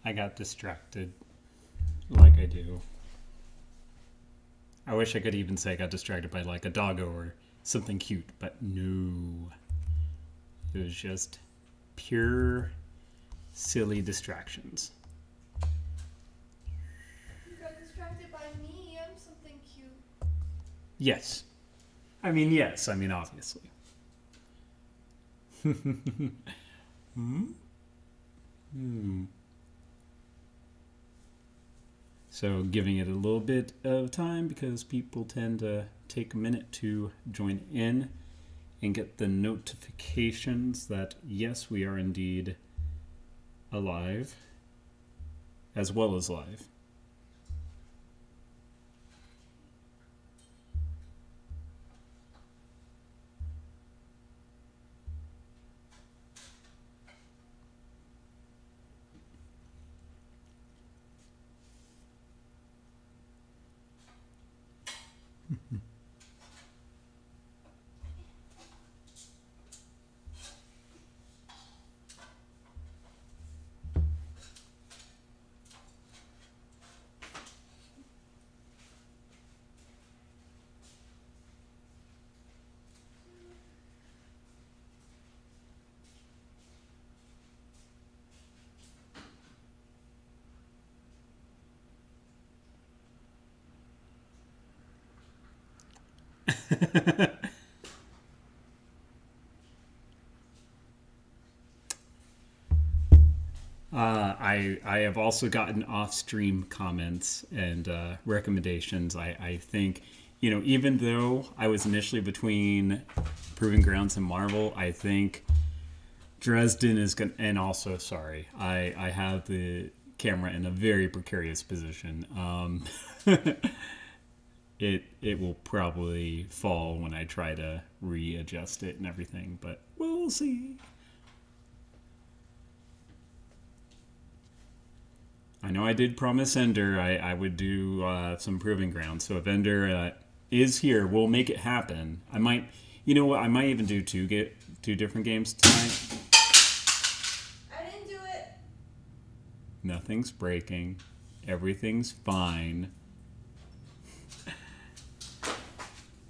I got distracted, like I do. I wish I could even say I got distracted by like a doggo or something cute, but no. It was just pure silly distractions. You got distracted by me. I'm something cute. Yes. I mean, yes. I mean, obviously. Hmm? Hmm. So, giving it a little bit of time because people tend to take a minute to join in and get the notifications that, yes, we are indeed alive as well as live. I have also gotten off stream comments and recommendations. I think, even though I was initially between Proving Grounds and Marvel, I think Dresden is going to, and also, sorry, I have the camera in a very precarious position. It will probably fall when I try to readjust it and everything, but we'll see. I know I did promise Ender I would do some proving ground. So if Ender is here, we'll make it happen. I might, you know what? I might even do two different games tonight. I didn't do it. Nothing's breaking. Everything's fine.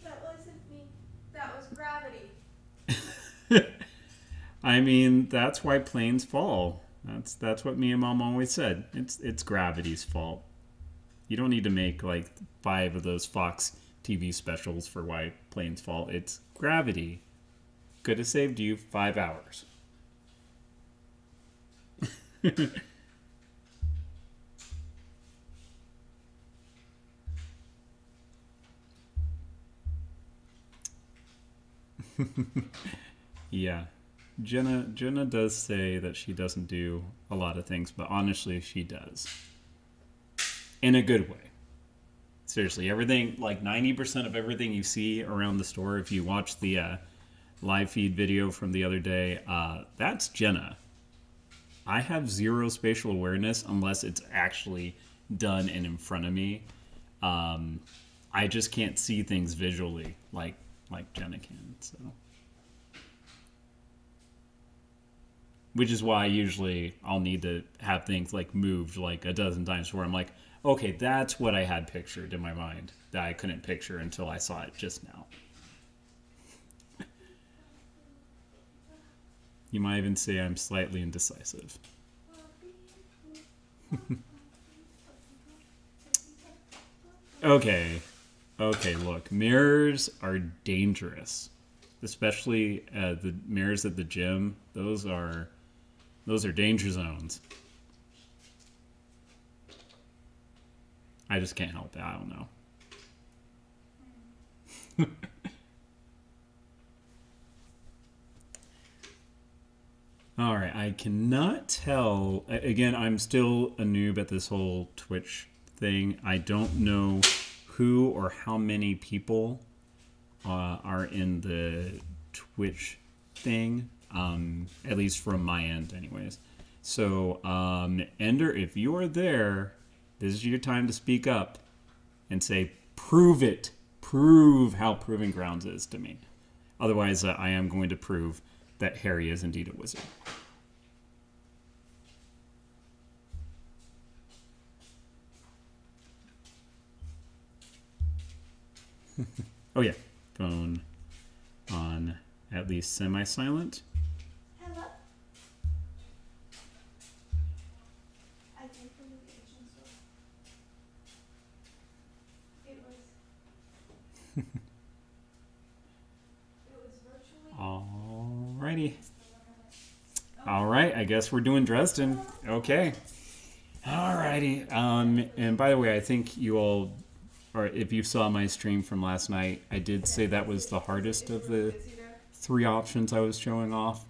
That wasn't me. That was gravity. I mean, that's why planes fall. That's what me and Mom always said. It's gravity's fault. You don't need to make like 5 of those Fox TV specials for why planes fall. It's gravity. Could have saved you 5 hours. Yeah. Jenna does say that she doesn't do a lot of things, but honestly she does. In a good way. Seriously, everything, like 90% of everything you see around the store, if you watch the live feed video from the other day, that's Jenna. I have zero spatial awareness unless it's actually done and in front of me. I just can't see things visually like Jenna can. So, which is why usually I'll need to have things like moved like a dozen times where I'm like, okay, that's what I had pictured in my mind that I couldn't picture until I saw it just now. You might even say I'm slightly indecisive. Okay. Okay, look. Mirrors are dangerous. Especially the mirrors at the gym. Those are danger zones. I just can't help it. I don't know. All right, I cannot tell. Again, I'm still a noob at this whole Twitch thing. I don't know who or how many people are in the Twitch thing, at least from my end, anyways. So, Ender, if you are there, this is your time to speak up and say, prove it. Prove how Proving Grounds is to me. Otherwise, I am going to prove that Harry is indeed a wizard. Oh yeah, phone on at least semi-silent. Hello? I came from the Asian store. It was virtually. Alrighty. All right, I guess we're doing Dresden. Okay. Alrighty. And by the way, I think you all, or if you saw my stream from last night, I did say that was the hardest of the 3 options I was showing off.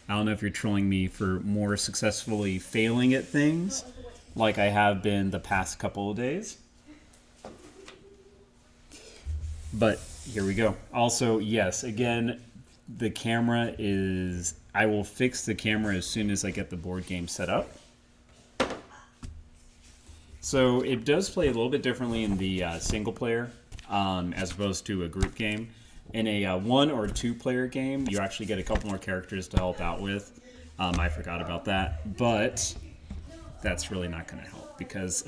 I don't know if you're trolling me for more successfully failing at things, like I have been the past couple of days. But here we go. Also, yes, again, the camera is... I will fix the camera as soon as I get the board game set up. So it does play a little bit differently in the single player as opposed to a group game. In a 1 or 2 player game, you actually get a couple more characters to help out with. I forgot about that, but that's really not going to help because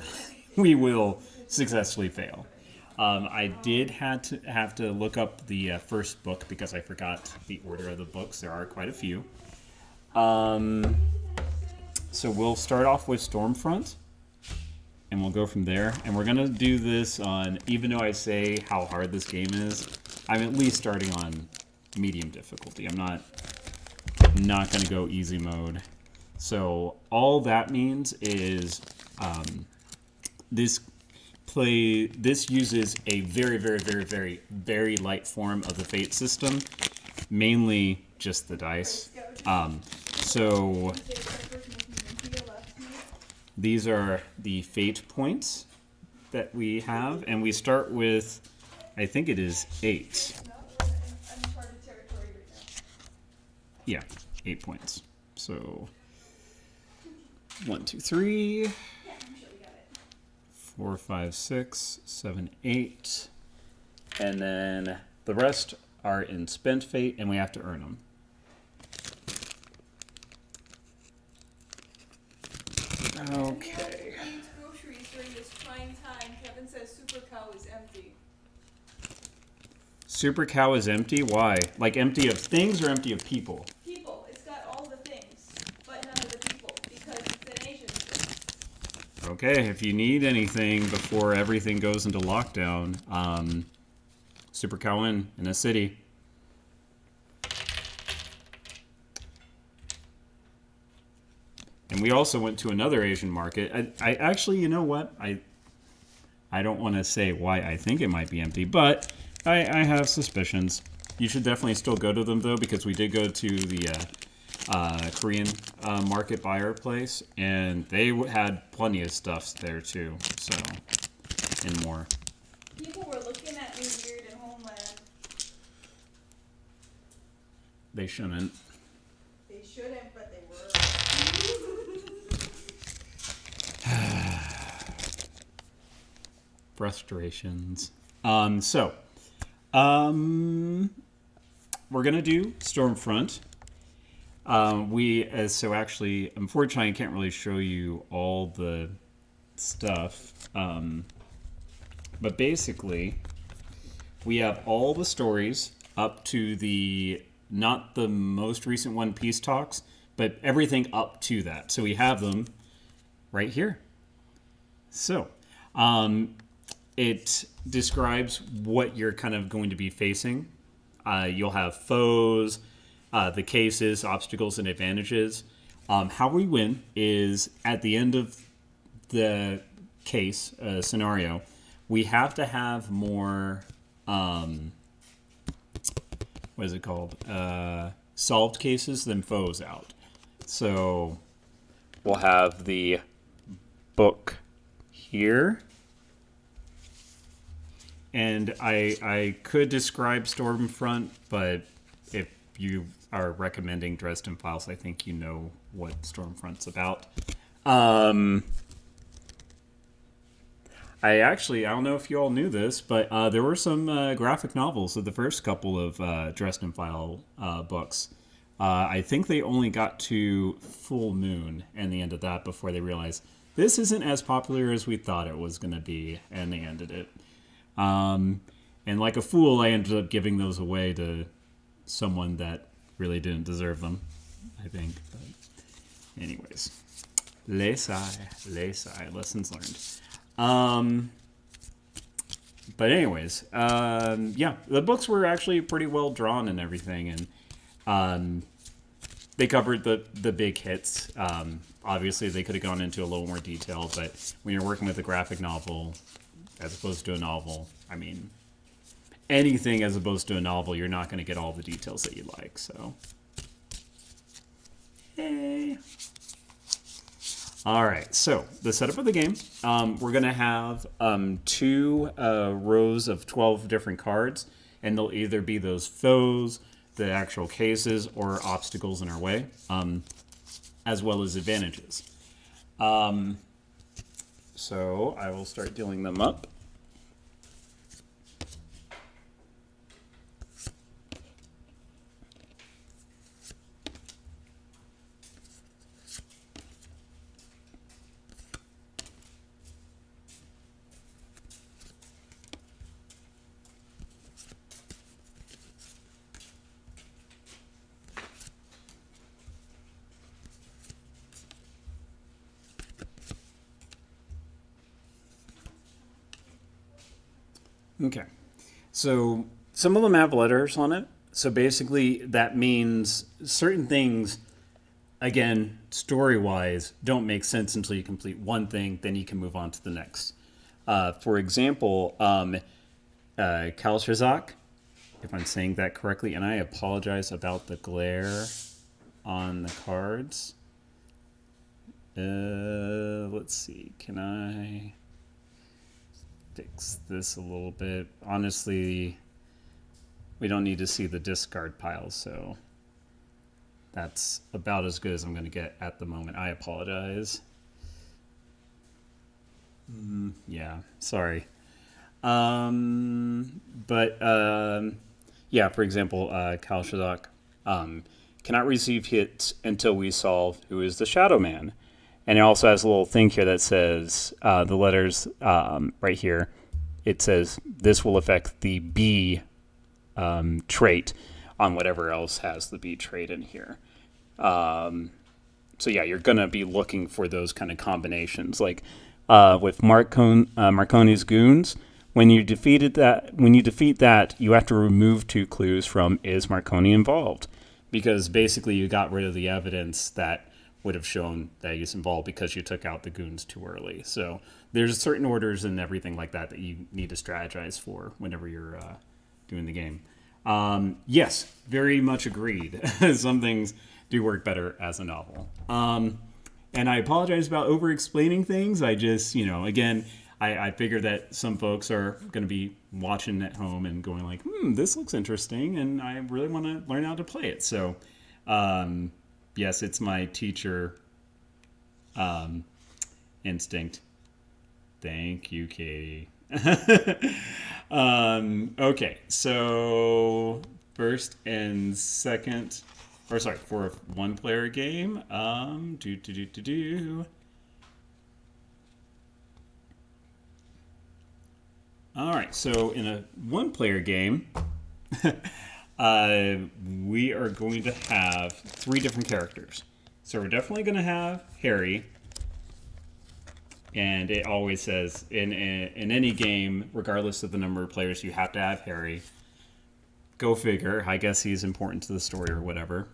we will successfully fail. I did have to look up the first book because I forgot the order of the books. There are quite a few. So we'll start off with Stormfront, and we'll go from there. And we're going to do this on, even though I say how hard this game is, I'm at least starting on medium difficulty. I'm not going to go easy mode. So all that means is this uses a very, very, very, very, very light form of the Fate system, mainly just the dice. So these are the Fate points that we have, and we start with, I think it is 8. Yeah, 8 points. So 1, 2, 3. 4, 5, 6, 7, 8. And then the rest are in spent fate, and we have to earn them. Okay. Needs groceries during this trying time. Kevin says Super Cow is empty. Super Cow is empty? Why? Like empty of things or empty of people? People. It's got all the things, but none of the people, because it's an Asian store. Okay, if you need anything before everything goes into lockdown, Super Cow in a city. And we also went to another Asian market. I actually, you know what? I don't want to say why I think it might be empty, but I have suspicions. You should definitely still go to them, though, because we did go to the Korean market buyer place, and they had plenty of stuff there, too. So, and more. People were looking at me weird in Homeland. They shouldn't. They shouldn't, but they were. Frustrations. We're gonna do Stormfront. So actually, unfortunately, I can't really show you all the stuff. But basically, we have all the stories up to the, not the most recent one, Peace Talks, but everything up to that. So we have them right here. So, it describes what you're kind of going to be facing. You'll have foes, the cases, obstacles, and advantages. How we win is at the end of the case scenario, we have to have more, what is it called? Solved cases than foes out. So we'll have the book here. And I could describe Stormfront, but if you are recommending Dresden Files, I think you know what Stormfront's about. I don't know if you all knew this, but there were some graphic novels of the first couple of Dresden File books. I think they only got to Full Moon and the end of that before they realized this isn't as popular as we thought it was going to be, and they ended it. And like a fool, I ended up giving those away to someone that really didn't deserve them, I think. But anyways, lessons learned. But anyways, yeah, the books were actually pretty well drawn and everything, and they covered the big hits. Obviously, they could have gone into a little more detail, but when you're working with a graphic novel as opposed to a novel, I mean, anything as opposed to a novel, you're not going to get all the details that you like. So, hey. All right, so the setup of the game, we're going to have 2 rows of 12 different cards, and they'll either be those foes, the actual cases, or obstacles in our way, as well as advantages. So I will start dealing them up. Okay. So some of them have letters on it. So basically, that means certain things, again, story-wise, don't make sense until you complete one thing, then you can move on to the next. For example, Kalshazak, if I'm saying that correctly, and I apologize about the glare on the cards. Let's see. Can I fix this a little bit? Honestly, we don't need to see the discard pile, so that's about as good as I'm going to get at the moment. I apologize. Yeah, sorry. Yeah, for example, Kalshazak cannot receive hits until we solve who is the Shadow Man. And it also has a little thing here that says the letters right here. It says this will affect the B trait on whatever else has the B trait in here. So yeah, you're going to be looking for those kind of combinations. Like with Marconi's goons, when you defeat that, you have to remove 2 clues from is Marconi involved? Because basically you got rid of the evidence that would have shown that he's involved because you took out the goons too early. So there's certain orders and everything like that that you need to strategize for whenever you're doing the game. Yes, very much agreed. Some things do work better as a novel. And I apologize about over-explaining things. I just, again, I figure that some folks are going to be watching at home and going like, this looks interesting, and I really want to learn how to play it. So, yes, it's my teacher instinct. Thank you, Katie. Okay, so first and second, or sorry, for a 1-player game, All right, so in a 1-player game, we are going to have 3 different characters. So we're definitely going to have Harry, and it always says in any game, regardless of the number of players, you have to have Harry. Go figure. I guess he's important to the story or whatever.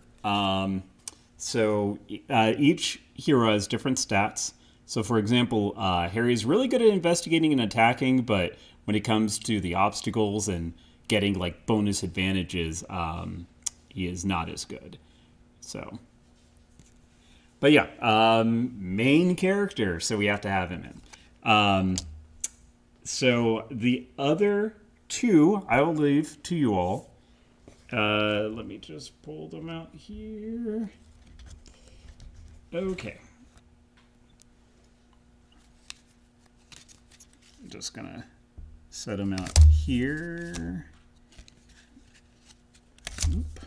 So each hero has different stats. So for example, Harry's really good at investigating and attacking, but when it comes to the obstacles and getting like bonus advantages, he is not as good. So, but yeah, main character, so we have to have him in. So the other 2 I will leave to you all. Let me just pull them out here. Okay. I'm just gonna set them out here. Oop.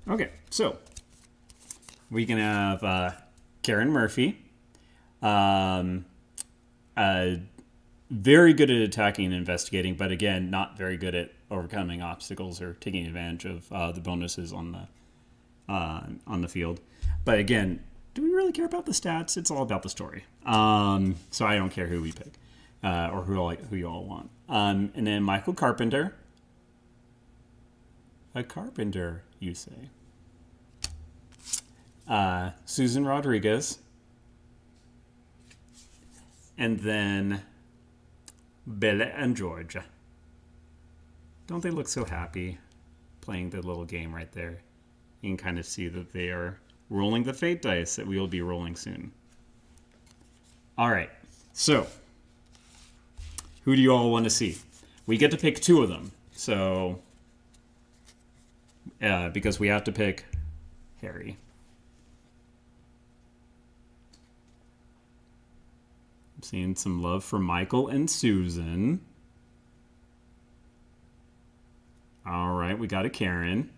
Okay, so We can have Karen Murphy. Very good at attacking and investigating, but again, not very good at overcoming obstacles or taking advantage of the bonuses on the field. But again, do we really care about the stats? It's all about the story. So I don't care who we pick or who you all want. And then Michael Carpenter. A carpenter, you say. Susan Rodriguez. And then Bella and Georgia. Don't they look so happy playing the little game right there? You can kind of see that they are rolling the fate dice that we will be rolling soon. All right. So, who do you all want to see? We get to pick two of them. So, because we have to pick Harry. I'm seeing some love for Michael and Susan. All right, we got a Karen.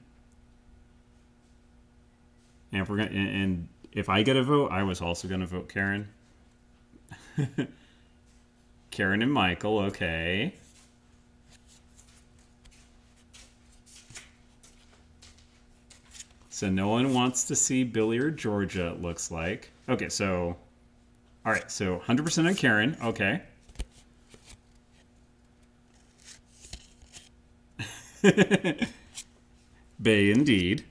And if and if I get a vote, I was also going to vote Karen. Karen and Michael, okay. So no one wants to see Billy or Georgia, it looks like. Okay, so... All right, so 100% on Karen. Okay. Bay indeed.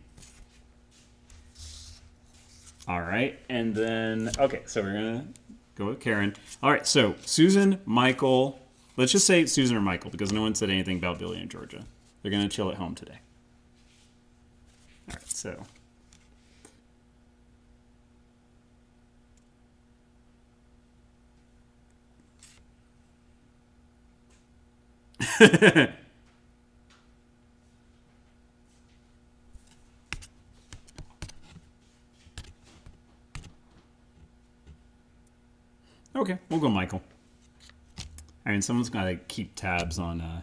All right, and then... Okay, so we're going to go with Karen. All right, so Susan, Michael... Let's just say Susan or Michael, because no one said anything about Billy and Georgia. They're going to chill at home today. All right, so... Okay, we'll go Michael. I mean, someone's got to keep tabs on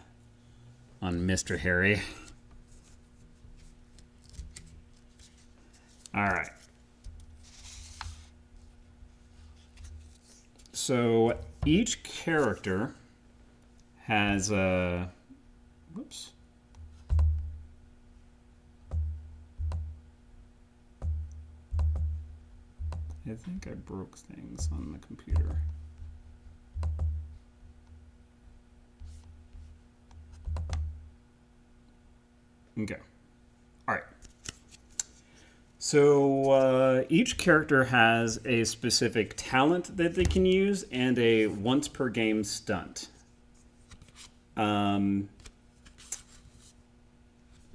Mr. Harry. All right. So each character has a... Whoops. I think I broke things on the computer. Okay. All right. So each character has a specific talent that they can use and a once per game stunt.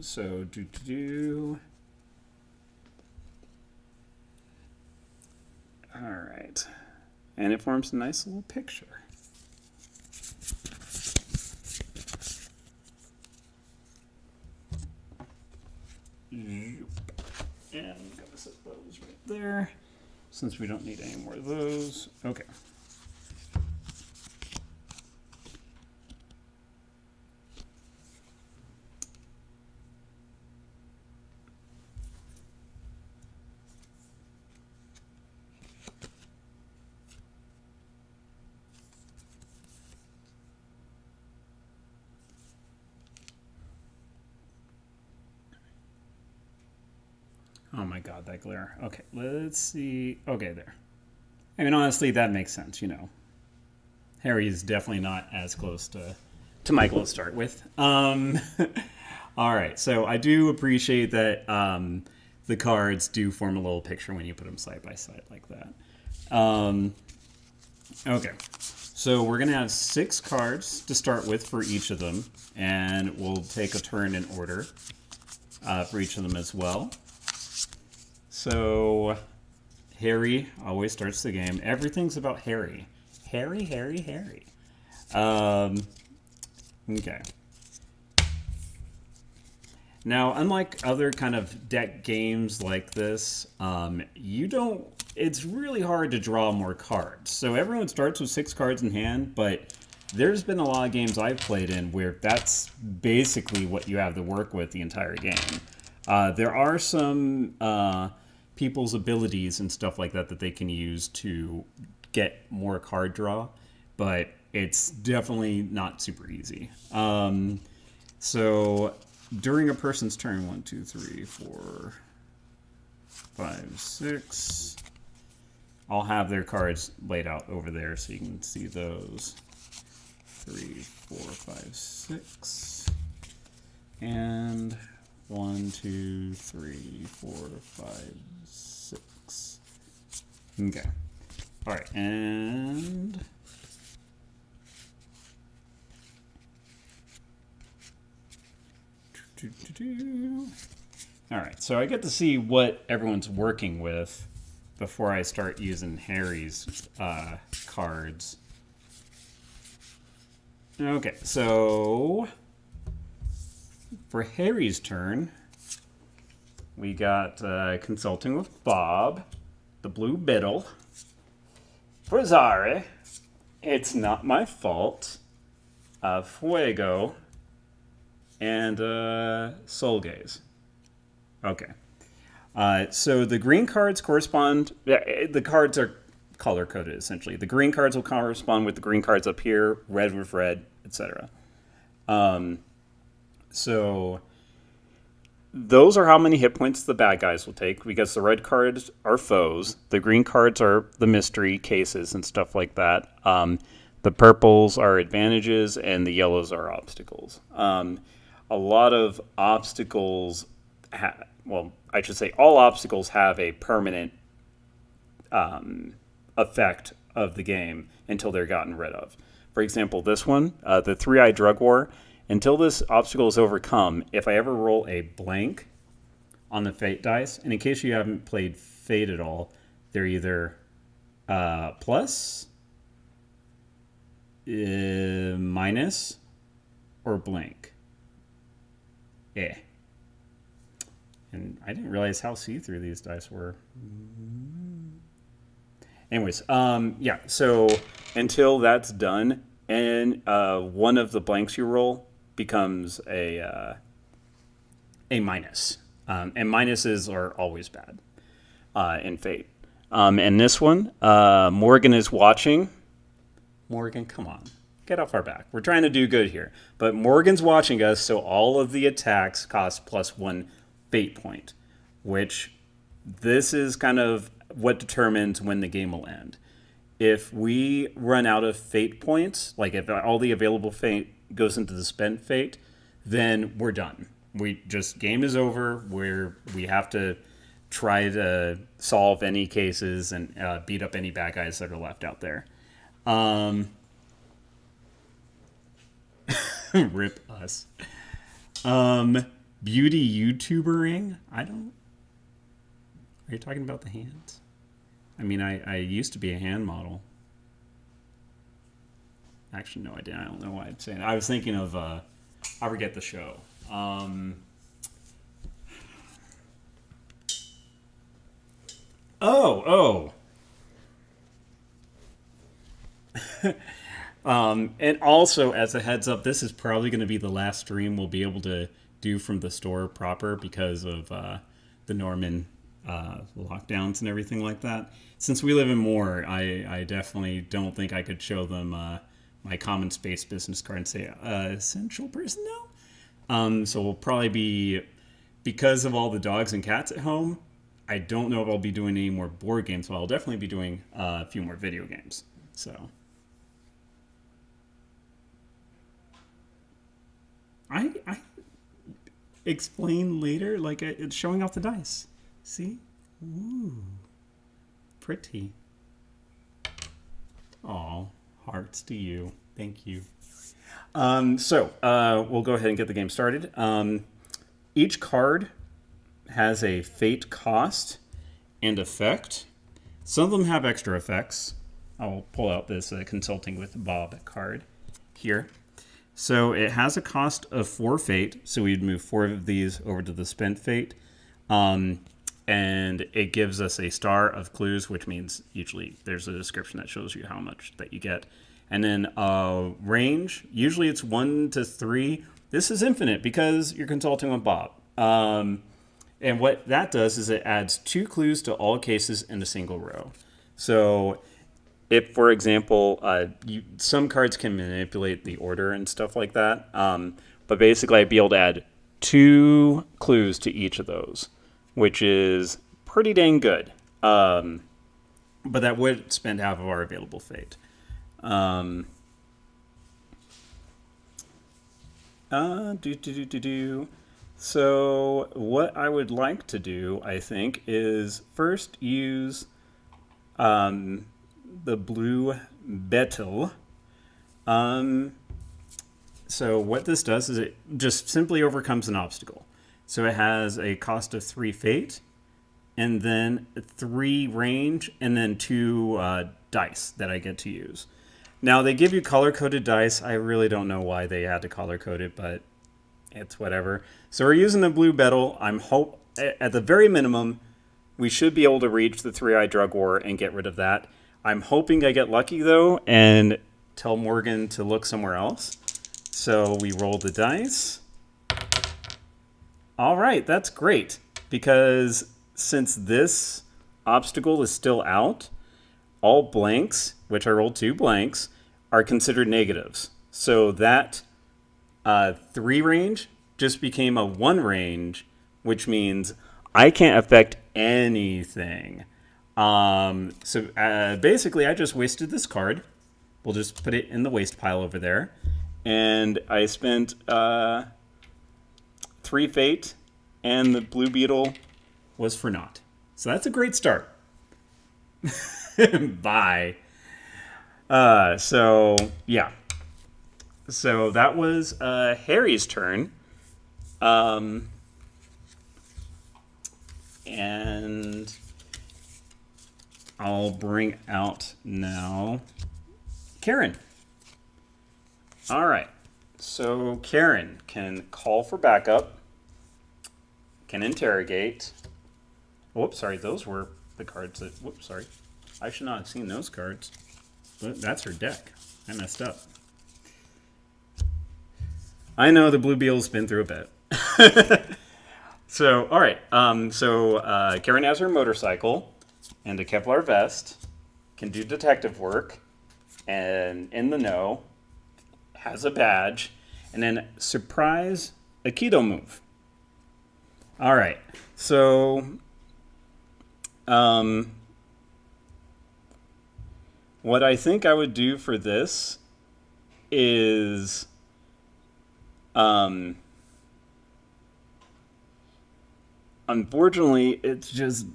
So All right. And it forms a nice little picture. And I'm going to set those right there, since we don't need any more of those. Okay. Oh my god, that glare. Okay, let's see. Okay, there. I mean, honestly, that makes sense, you know. Harry is definitely not as close to Michael to start with. All right, so I do appreciate that the cards do form a little picture when you put them side by side like that. Okay, so we're going to have 6 cards to start with for each of them, and we'll take a turn in order for each of them as well. So, Harry always starts the game. Everything's about Harry. Harry, Harry, Harry. Okay. Now, unlike other kind of deck games like this, it's really hard to draw more cards. So everyone starts with 6 cards in hand, but there's been a lot of games I've played in where that's basically what you have to work with the entire game. There are some people's abilities and stuff like that they can use to get more card draw, but it's definitely not super easy. So during a person's turn, 1, 2, 3, 4, 5, 6. I'll have their cards laid out over there so you can see those. 3, 4, 5, 6. And 1, 2, 3, 4, 5, 6. Okay. All right, and all right, so I get to see what everyone's working with before I start using Harry's cards. Okay, so for Harry's turn, we got Consulting with Bob, the Blue Biddle, Brazzare, It's Not My Fault, Fuego, and Soul Gaze. Okay. So the green cards correspond... The cards are color-coded, essentially. The green cards will correspond with the green cards up here, red with red, etc. So those are how many hit points the bad guys will take, because the red cards are foes. The green cards are the mystery cases and stuff like that. The purples are advantages, and the yellows are obstacles. A lot of obstacles... I should say all obstacles have a permanent effect of the game until they're gotten rid of. For example, this one, the Three-Eyed Drug War, until this obstacle is overcome, if I ever roll a blank on the Fate dice, and in case you haven't played Fate at all, they're either plus, minus, or blank. Yeah. And I didn't realize how see-through these dice were. Anyways, yeah, so until that's done, and one of the blanks you roll becomes a minus. And minuses are always bad in Fate. And this one, Morgan is watching. Morgan, come on. Get off our back. We're trying to do good here. But Morgan's watching us, so all of the attacks cost +1 Fate point, which this is kind of what determines when the game will end. If we run out of Fate points, like if all the available Fate goes into the spent Fate, then we're done. Game is over, we have to try to solve any cases and beat up any bad guys that are left out there. Rip us. Beauty YouTubering? Are you talking about the hands? I mean, I used to be a hand model. Actually, no, I didn't. I don't know why I'm saying that. I was thinking of, I forget the show. And also, as a heads up, this is probably going to be the last stream we'll be able to do from the store proper because of the Norman lockdowns and everything like that. Since we live in Moore, I definitely don't think I could show them my Commonspace business card and say, essential personnel? So we'll probably be, because of all the dogs and cats at home, I don't know if I'll be doing any more board games, but I'll definitely be doing a few more video games. So I explain later, like it's showing off the dice. See? Ooh. Pretty. Aw, hearts to you. Thank you. So we'll go ahead and get the game started. Each card has a fate cost and effect. Some of them have extra effects. I'll pull out this Consulting with Bob card here. So it has a cost of 4 fate, so we'd move 4 of these over to the spent fate. And it gives us a star of clues, which means usually there's a description that shows you how much that you get. And then range, usually it's 1 to 3. This is infinite because you're consulting with Bob. And what that does is it adds 2 clues to all cases in a single row. So if, for example, some cards can manipulate the order and stuff like that, but basically I'd be able to add 2 clues to each of those, which is pretty dang good. But that would spend half of our available fate. So what I would like to do, I think, is first use the blue beetle. So what this does is it just simply overcomes an obstacle. So it has a cost of 3 fate, and then 3 range, and then 2 dice that I get to use. Now, they give you color-coded dice. I really don't know why they had to color-code it, but it's whatever. So we're using the blue beetle. At the very minimum, we should be able to reach the 3-eyed drug war and get rid of that. I'm hoping I get lucky, though, and tell Morgan to look somewhere else. So we roll the dice. All right, that's great, because since this obstacle is still out, all blanks, which I rolled 2 blanks, are considered negatives. So that 3 range just became a 1 range, which means I can't affect anything. So basically, I just wasted this card. We'll just put it in the waste pile over there. And I spent 3 fate, and the blue beetle was for naught. So that's a great start. Bye. So, yeah. So that was Harry's turn. And I'll bring out now Karen. All right. So Karen can call for backup, can interrogate. Whoops, sorry, those were the cards that, whoops, sorry. I should not have seen those cards. But that's her deck. I messed up. I know the blue beetle's been through a bit. So, all right. Karen has her motorcycle and a Kevlar vest, can do detective work, and in the know, has a badge, and then surprise Aikido move. All right. So, what I think I would do for this is unfortunately, it's just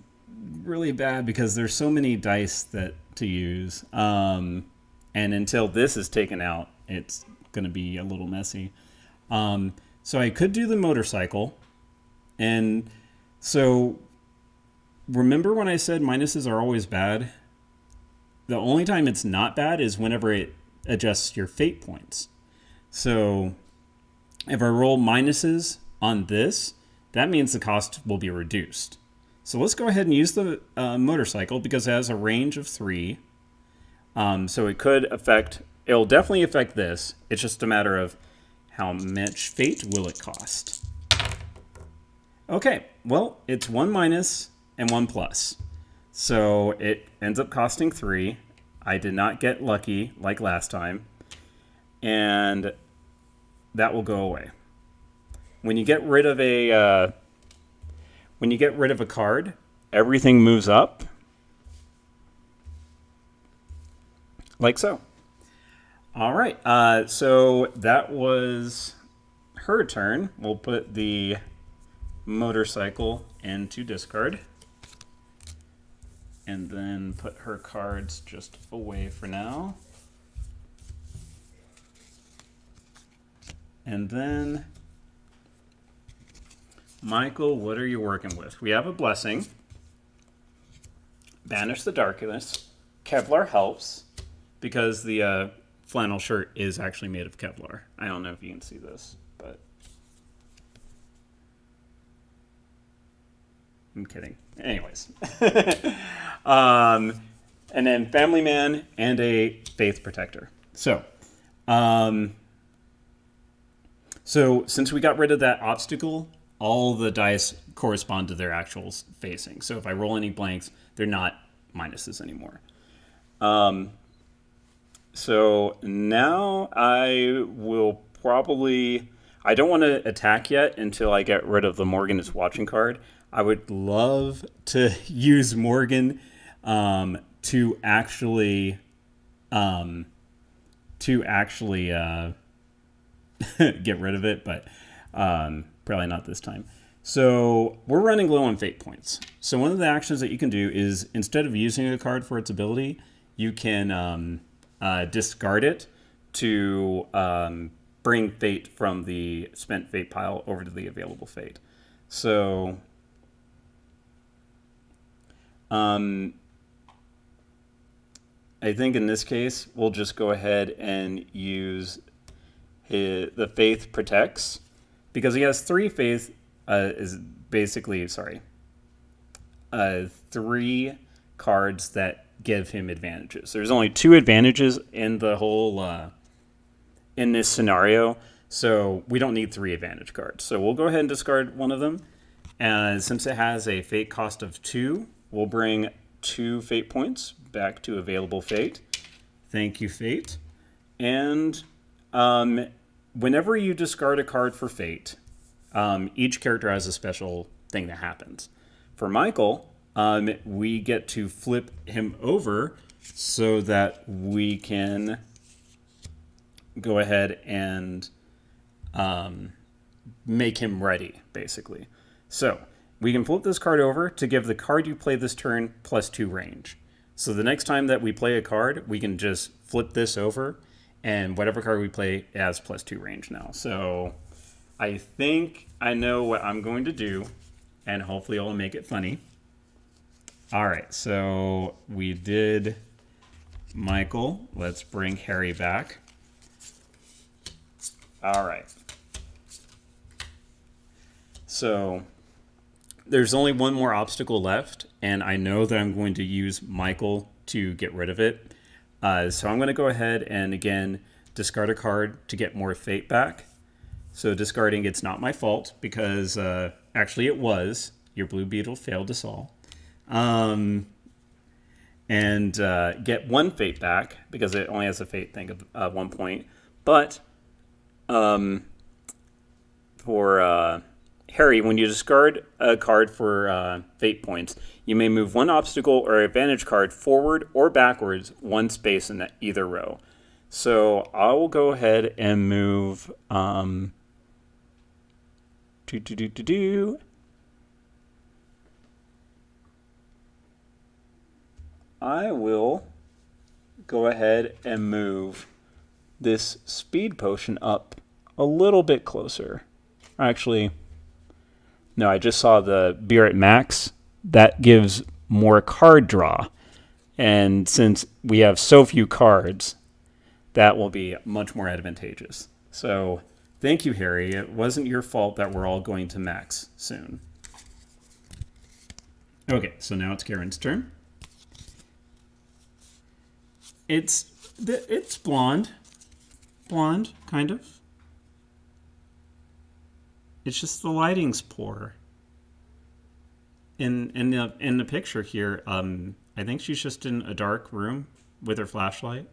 really bad because there's so many dice to use. And until this is taken out, it's going to be a little messy. So I could do the motorcycle. And so remember when I said minuses are always bad? The only time it's not bad is whenever it adjusts your fate points. So if I roll minuses on this, that means the cost will be reduced. So let's go ahead and use the motorcycle because it has a range of 3. So it'll definitely affect this. It's just a matter of how much fate will it cost. Okay, well, it's 1 minus and 1 plus. So it ends up costing 3. I did not get lucky like last time. And that will go away. When you get rid of a card, everything moves up like so. All right. So that was her turn. We'll put the motorcycle into discard. And then put her cards just away for now. And then, Michael, what are you working with? We have a blessing. Banish the darkness. Kevlar helps because the flannel shirt is actually made of Kevlar. I don't know if you can see this, but I'm kidding. Anyways. And then Family Man and a Faith Protector. So since we got rid of that obstacle, all the dice correspond to their actual facing. So if I roll any blanks, they're not minuses anymore. So now I will probably... I don't want to attack yet until I get rid of the Morgan is watching card. I would love to use Morgan to actually get rid of it, but probably not this time. So we're running low on fate points. So one of the actions that you can do is, instead of using a card for its ability, you can discard it to bring fate from the spent fate pile over to the available fate. So I think in this case, we'll just go ahead and use the Faith Protects, because he has 3 faith, is basically, 3 cards that give him advantages. There's only 2 advantages in the whole, in this scenario, so we don't need 3 advantage cards. So we'll go ahead and discard one of them, and since it has a fate cost of 2, we'll bring 2 fate points back to available fate. Thank you, fate. And whenever you discard a card for fate, each character has a special thing that happens. For Michael, we get to flip him over so that we can go ahead and make him ready, basically. So we can flip this card over to give the card you play this turn +2 range. So the next time that we play a card, we can just flip this over, and whatever card we play has +2 range now. So I think I know what I'm going to do, and hopefully I'll make it funny. All right, so we did Michael. Let's bring Harry back. All right. So there's only one more obstacle left, and I know that I'm going to use Michael to get rid of it. So I'm going to go ahead and, again, discard a card to get more fate back. So discarding, it's not my fault, because actually it was. Your blue beetle failed us all. And get 1 fate back, because it only has a fate thing of 1 point. But for Harry, when you discard a card for fate points, you may move 1 obstacle or advantage card forward or backwards 1 space in either row. So I will go ahead and move I will go ahead and move this speed potion up a little bit closer. Actually, no, I just saw the beer at max. That gives more card draw. And since we have so few cards, that will be much more advantageous. So thank you, Harry. It wasn't your fault that we're all going to max soon. Okay, so now it's Karen's turn. It's blonde. Blonde, kind of. It's just the lighting's poor. In the picture here, I think she's just in a dark room with her flashlight.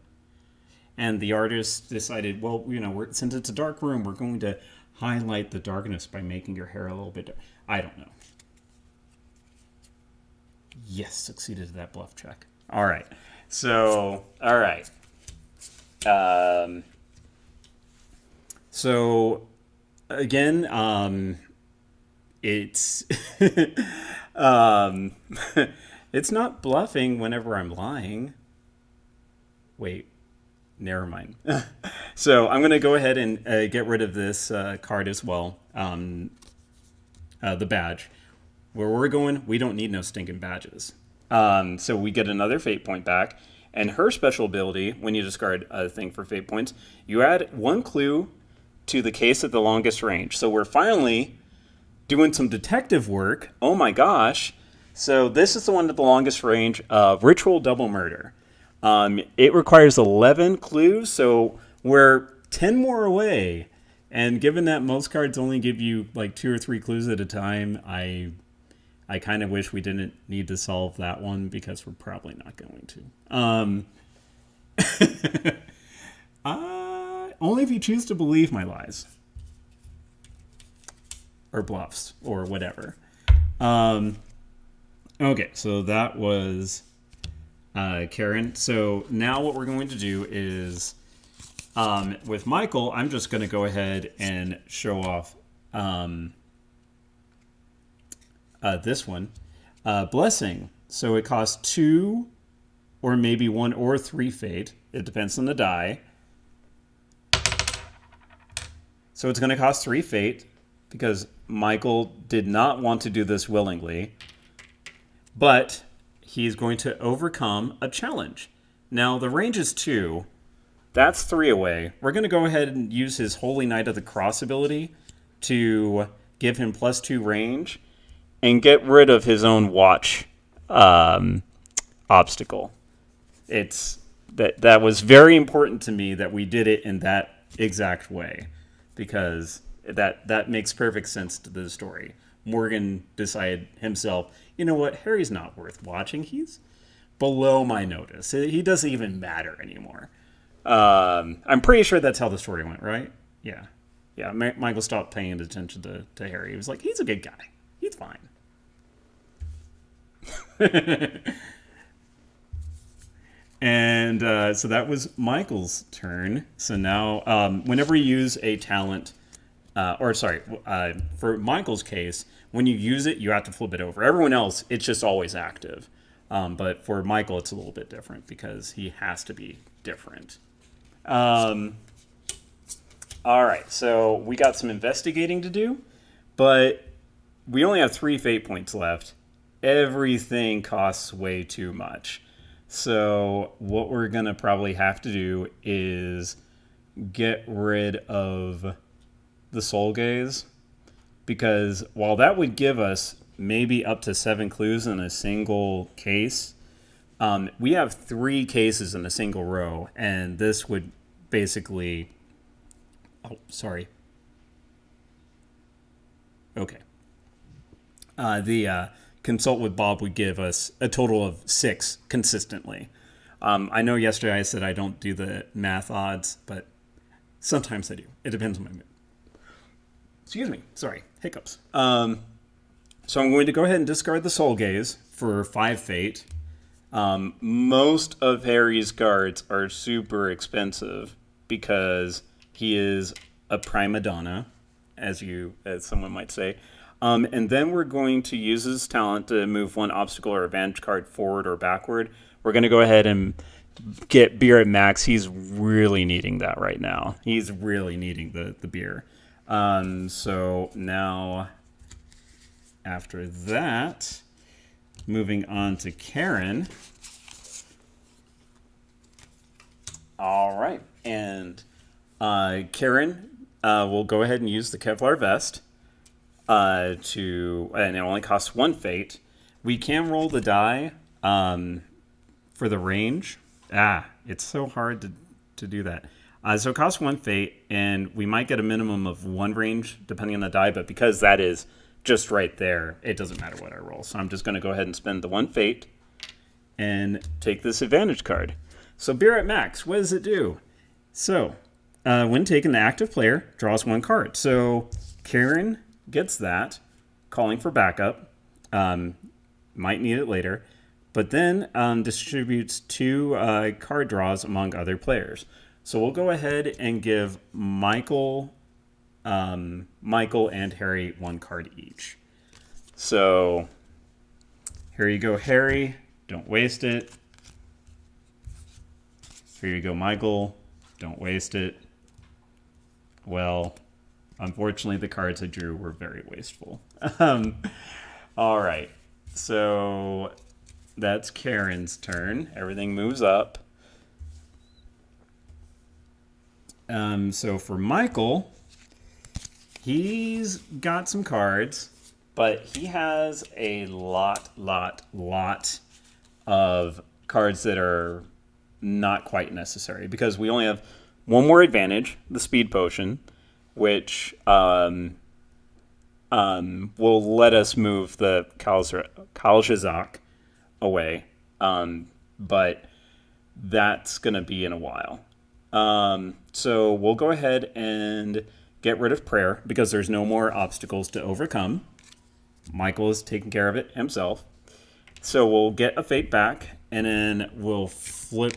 And the artist decided, well, since it's a dark room, we're going to highlight the darkness by making your hair a little bit dark. I don't know. Yes, succeeded at that bluff check. All right. So, all right. So, again, it's it's not bluffing whenever I'm lying. Wait, never mind. So I'm going to go ahead and get rid of this card as well, the badge. Where we're going, we don't need no stinking badges. So we get another fate point back. And her special ability, when you discard a thing for fate points, you add 1 clue to the case at the longest range. So we're finally doing some detective work. Oh my gosh. So this is the one at the longest range of Ritual Double Murder. It requires 11 clues, so we're 10 more away And given that most cards only give you like 2 or 3 clues at a time, I kind of wish we didn't need to solve that one because we're probably not going to. Only if you choose to believe my lies. Or bluffs, or whatever. Okay, so that was Karen. So now what we're going to do is, with Michael, I'm just going to go ahead and show off this one. Blessing. So it costs 2 or maybe 1 or 3 fate. It depends on the die. So it's going to cost 3 fate because Michael did not want to do this willingly. But he's going to overcome a challenge. Now, the range is 2. That's 3 away. We're going to go ahead and use his Holy Knight of the Cross ability to give him +2 range and get rid of his own watch obstacle. That was very important to me that we did it in that exact way because that makes perfect sense to the story. Morgan decided himself, you know what, Harry's not worth watching. He's below my notice. He doesn't even matter anymore. I'm pretty sure that's how the story went, right? Yeah. Michael stopped paying attention to Harry. He was like, he's a good guy. He's fine. And so that was Michael's turn. So now, whenever you use a talent, for Michael's case, when you use it, you have to flip it over. Everyone else, it's just always active. But for Michael, it's a little bit different because he has to be different. All right, so we got some investigating to do, but we only have 3 fate points left. Everything costs way too much. So what we're going to probably have to do is get rid of the soul gaze, because while that would give us maybe up to 7 clues in a single case, we have 3 cases in a single row, and this would basically... Oh, sorry. Okay. The consult with Bob would give us a total of 6 consistently. I know yesterday I said I don't do the math odds, but sometimes I do. It depends on my mood. Excuse me. Sorry. Hiccups. So I'm going to go ahead and discard the Soul Gaze for 5 fate. Most of Harry's cards are super expensive because he is a prima donna, as someone might say. And then we're going to use his talent to move 1 obstacle or advantage card forward or backward. We're going to go ahead and get beer at max. He's really needing that right now. He's really needing the beer. So now, after that, moving on to Karen. All right. And Karen will go ahead and use the Kevlar vest. And it only costs 1 fate. We can roll the die for the range. It's so hard to do that. So it costs 1 fate, and we might get a minimum of 1 range depending on the die, but because that is just right there, it doesn't matter what I roll. So I'm just going to go ahead and spend the 1 fate and take this advantage card. So beer at max, what does it do? So when taken, the active player draws 1 card. So Karen gets that, calling for backup. Might need it later. But then distributes 2 card draws among other players. So we'll go ahead and give Michael and Harry 1 card each. So here you go, Harry. Don't waste it. Here you go, Michael. Don't waste it. Well, unfortunately, the cards I drew were very wasteful. All right. So that's Karen's turn. Everything moves up. So for Michael, he's got some cards, but he has a lot of cards that are not quite necessary because we only have 1 more advantage, the speed potion. which will let us move the Kalshazak away. But that's going to be in a while. So we'll go ahead and get rid of prayer because there's no more obstacles to overcome. Michael is taking care of it himself. So we'll get a fate back, and then we'll flip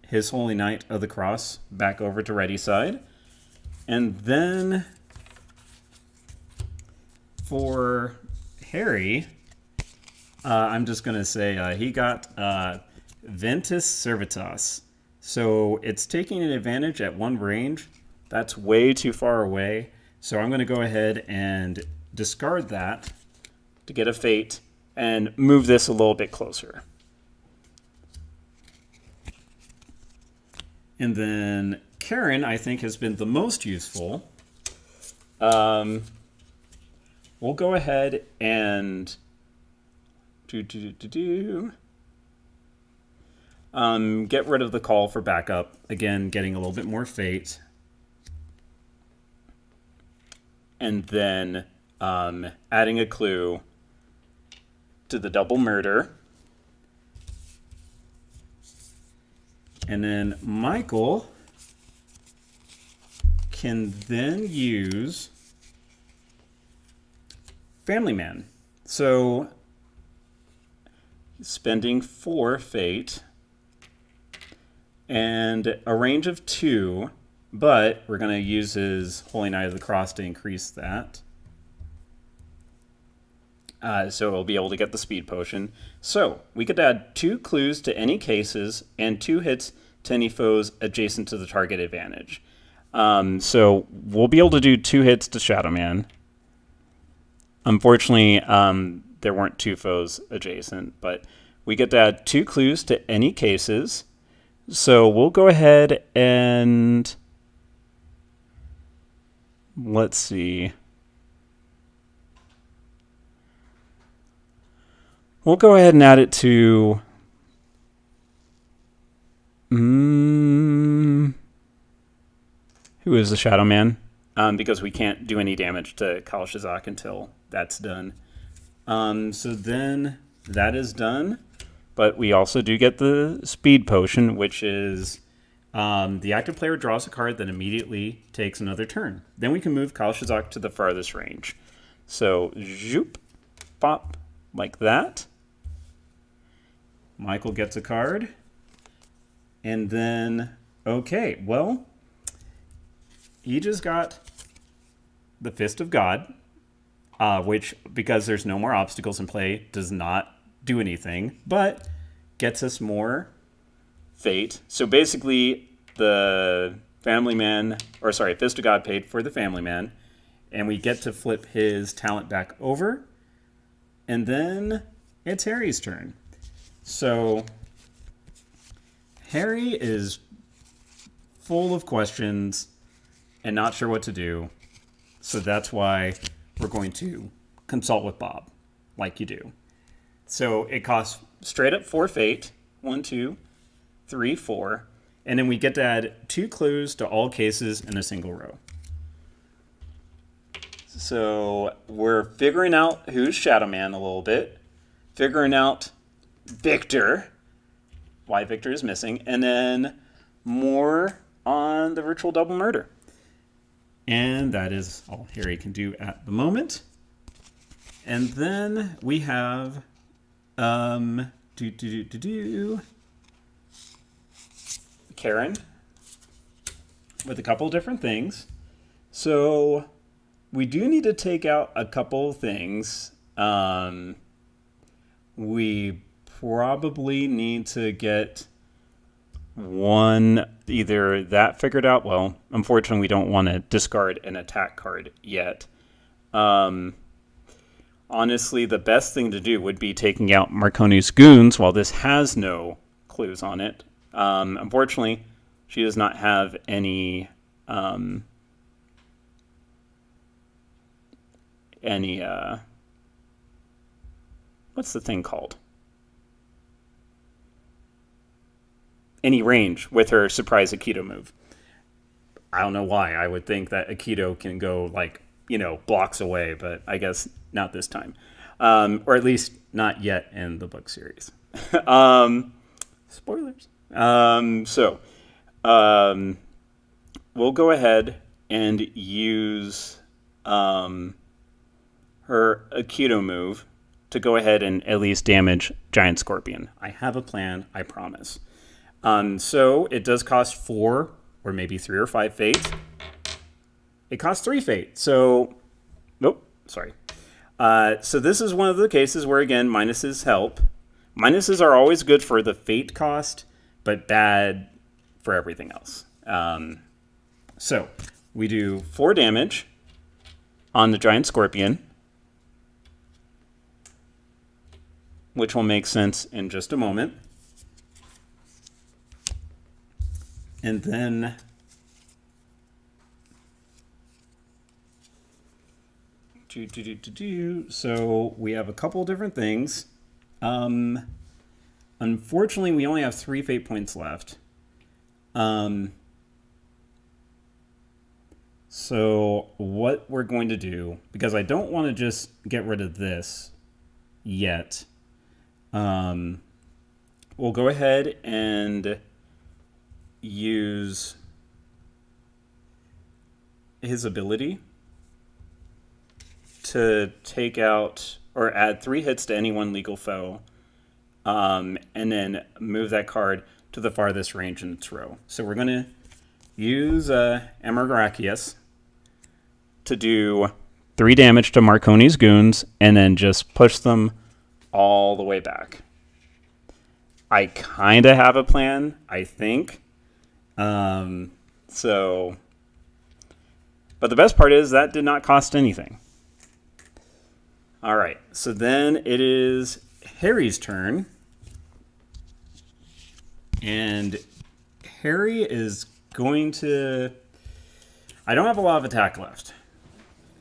his Holy Knight of the Cross back over to ready side. And then for Harry, I'm just going to say he got Ventus Servitas. So it's taking an advantage at one range. That's way too far away. So I'm going to go ahead and discard that to get a fate and move this a little bit closer. And then Karen, I think, has been the most useful. We'll go ahead and get rid of the call for backup. Again, getting a little bit more fate. And then adding a clue to the double murder. And then Michael can then use Family Man. So spending 4 fate and a range of 2, but we're going to use his Holy Knight of the Cross to increase that. So we'll be able to get the speed potion. So we could add 2 clues to any cases and 2 hits to any foes adjacent to the target advantage. So we'll be able to do 2 hits to Shadow Man. Unfortunately, there weren't 2 foes adjacent, but we get to add 2 clues to any cases. So we'll go ahead and let's see. We'll go ahead and add it to who is the Shadow Man? Because we can't do any damage to Kalshazak until that's done. So then that is done. But we also do get the speed potion, which is the active player draws a card that immediately takes another turn. Then we can move Kalshazak to the farthest range. So, zoop, pop, like that. Michael gets a card. And then, okay, well, he just got the Fist of God, which, because there's no more obstacles in play, does not do anything, but gets us more fate. So basically, the Fist of God paid for the Family Man, and we get to flip his talent back over, and then it's Harry's turn. So Harry is full of questions and not sure what to do, so that's why we're going to consult with Bob, like you do. So it costs straight up 4 fate. 1, 2, 3, 4. And then we get to add 2 clues to all cases in a single row. So we're figuring out who's Shadow Man a little bit. Figuring out Victor. Why Victor is missing. And then more on the virtual double murder. And that is all Harry can do at the moment. And then we have Karen with a couple different things. So we do need to take out a couple things. We probably need to get one, either that figured out. Well, unfortunately, we don't want to discard an attack card yet. Honestly, the best thing to do would be taking out Marconi's goons while this has no clues on it. Unfortunately, she does not have any what's the thing called? Any range with her surprise Aikido move. I don't know why. I would think that Aikido can go like, blocks away, but I guess not this time. Or at least not yet in the book series. Spoilers. We'll go ahead and use her Aikido move to go ahead and at least damage Giant Scorpion. I have a plan, I promise. So it does cost 4 or maybe 3 or 5 fate. It costs 3 fate. So, sorry. So this is one of the cases where, again, minuses help. Minuses are always good for the fate cost, but bad for everything else. So we do 4 damage on the Giant Scorpion, which will make sense in just a moment. And then so we have a couple different things. Unfortunately, we only have 3 fate points left. So what we're going to do, because I don't want to just get rid of this yet, we'll go ahead and use his ability to take out or add 3 hits to any one legal foe, and then move that card to the farthest range in its row. So we're going to use Amargakius to do 3 damage to Marconi's goons, and then just push them all the way back. I kind of have a plan, I think. But the best part is that did not cost anything. All right, so then it is Harry's turn. And Harry is going to... I don't have a lot of attack left,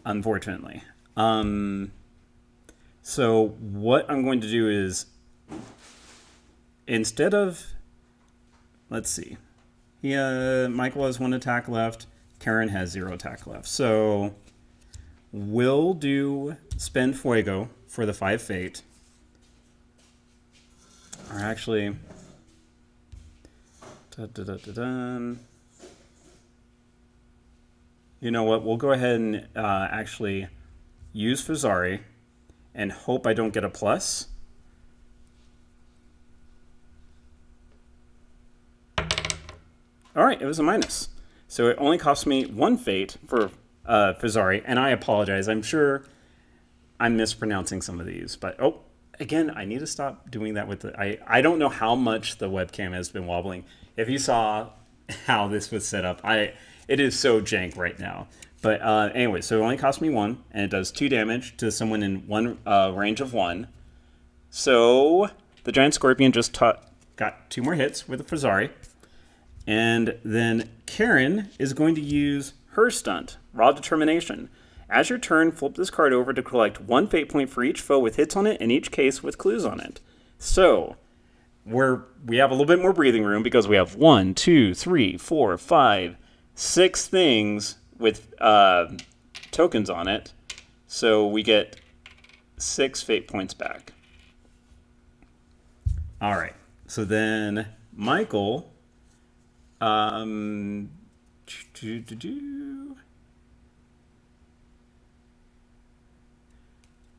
unfortunately. So what I'm going to do is, instead of... Let's see. Michael has 1 attack left. Karen has 0 attack left. So we'll do Spend Fuego for the 5 fate. Or actually... You know what? We'll go ahead and actually use Fuzari and hope I don't get a plus. All right, it was a minus. So it only cost me 1 fate for Fuzari, and I apologize. I'm sure I'm mispronouncing some of these, but again, I need to stop doing that with the... I don't know how much the webcam has been wobbling. If you saw how this was set up, it is so jank right now. But anyway, so it only cost me 1, and it does 2 damage to someone in one range of 1. So the Giant Scorpion just got 2 more hits with the Fuzari. And then Karen is going to use her stunt, Raw Determination. As your turn, flip this card over to collect 1 fate point for each foe with hits on it, in each case with clues on it. So we have a little bit more breathing room because we have 1, 2, 3, 4, 5, 6 things with tokens on it. So we get 6 fate points back. All right. So then Michael... All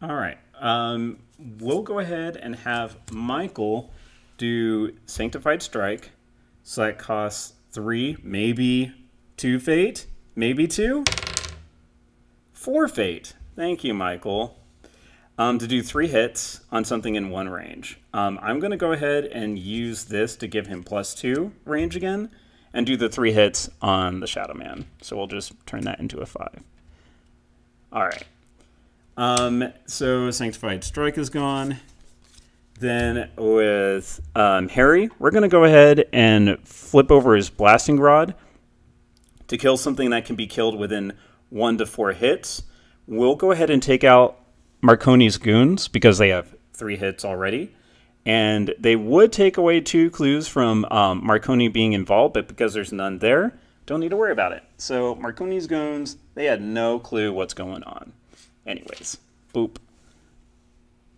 right. We'll go ahead and have Michael do Sanctified Strike. So that costs 3, maybe 2 fate, maybe 2, 4 fate. Thank you, Michael. To do 3 hits on something in 1 range. I'm going to go ahead and use this to give him +2 range again, and do the 3 hits on the Shadow Man. So we'll just turn that into a 5. All right. So Sanctified Strike is gone. Then with Harry, we're going to go ahead and flip over his Blasting Rod to kill something that can be killed within 1 to 4 hits. We'll go ahead and take out Marconi's goons because they have 3 hits already. And they would take away 2 clues from Marconi being involved, but because there's none there, don't need to worry about it. So Marconi's goons, they had no clue what's going on. Anyways, boop,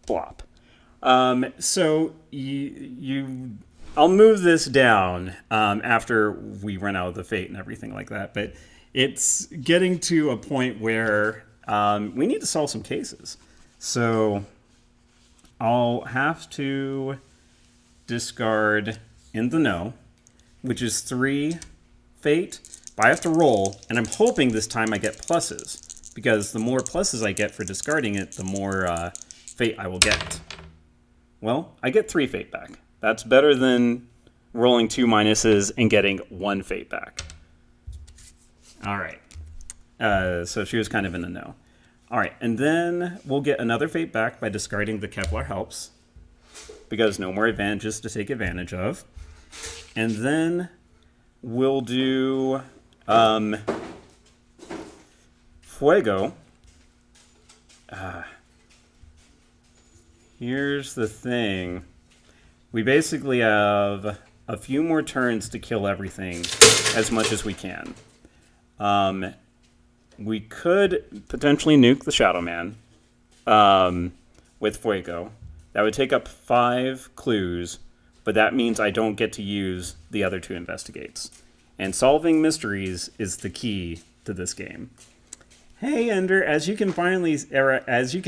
blop. So I'll move this down after we run out of the fate and everything like that. But it's getting to a point where we need to solve some cases. So I'll have to discard In the Know, which is 3 fate. But I have to roll, and I'm hoping this time I get pluses, because the more pluses I get for discarding it, the more fate I will get. Well, I get 3 fate back. That's better than rolling 2 minuses and getting 1 fate back. All right. So she was kind of in the know. All right, and then we'll get another fate back by discarding the Kevlar Helps, because no more advantages to take advantage of. And then we'll do Fuego. Here's the thing. We basically have a few more turns to kill everything as much as we can. We could potentially nuke the Shadow Man with Fuego. That would take up 5 clues, but that means I don't get to use the other 2 investigates. And solving mysteries is the key to this game. Hey, Ender, as you can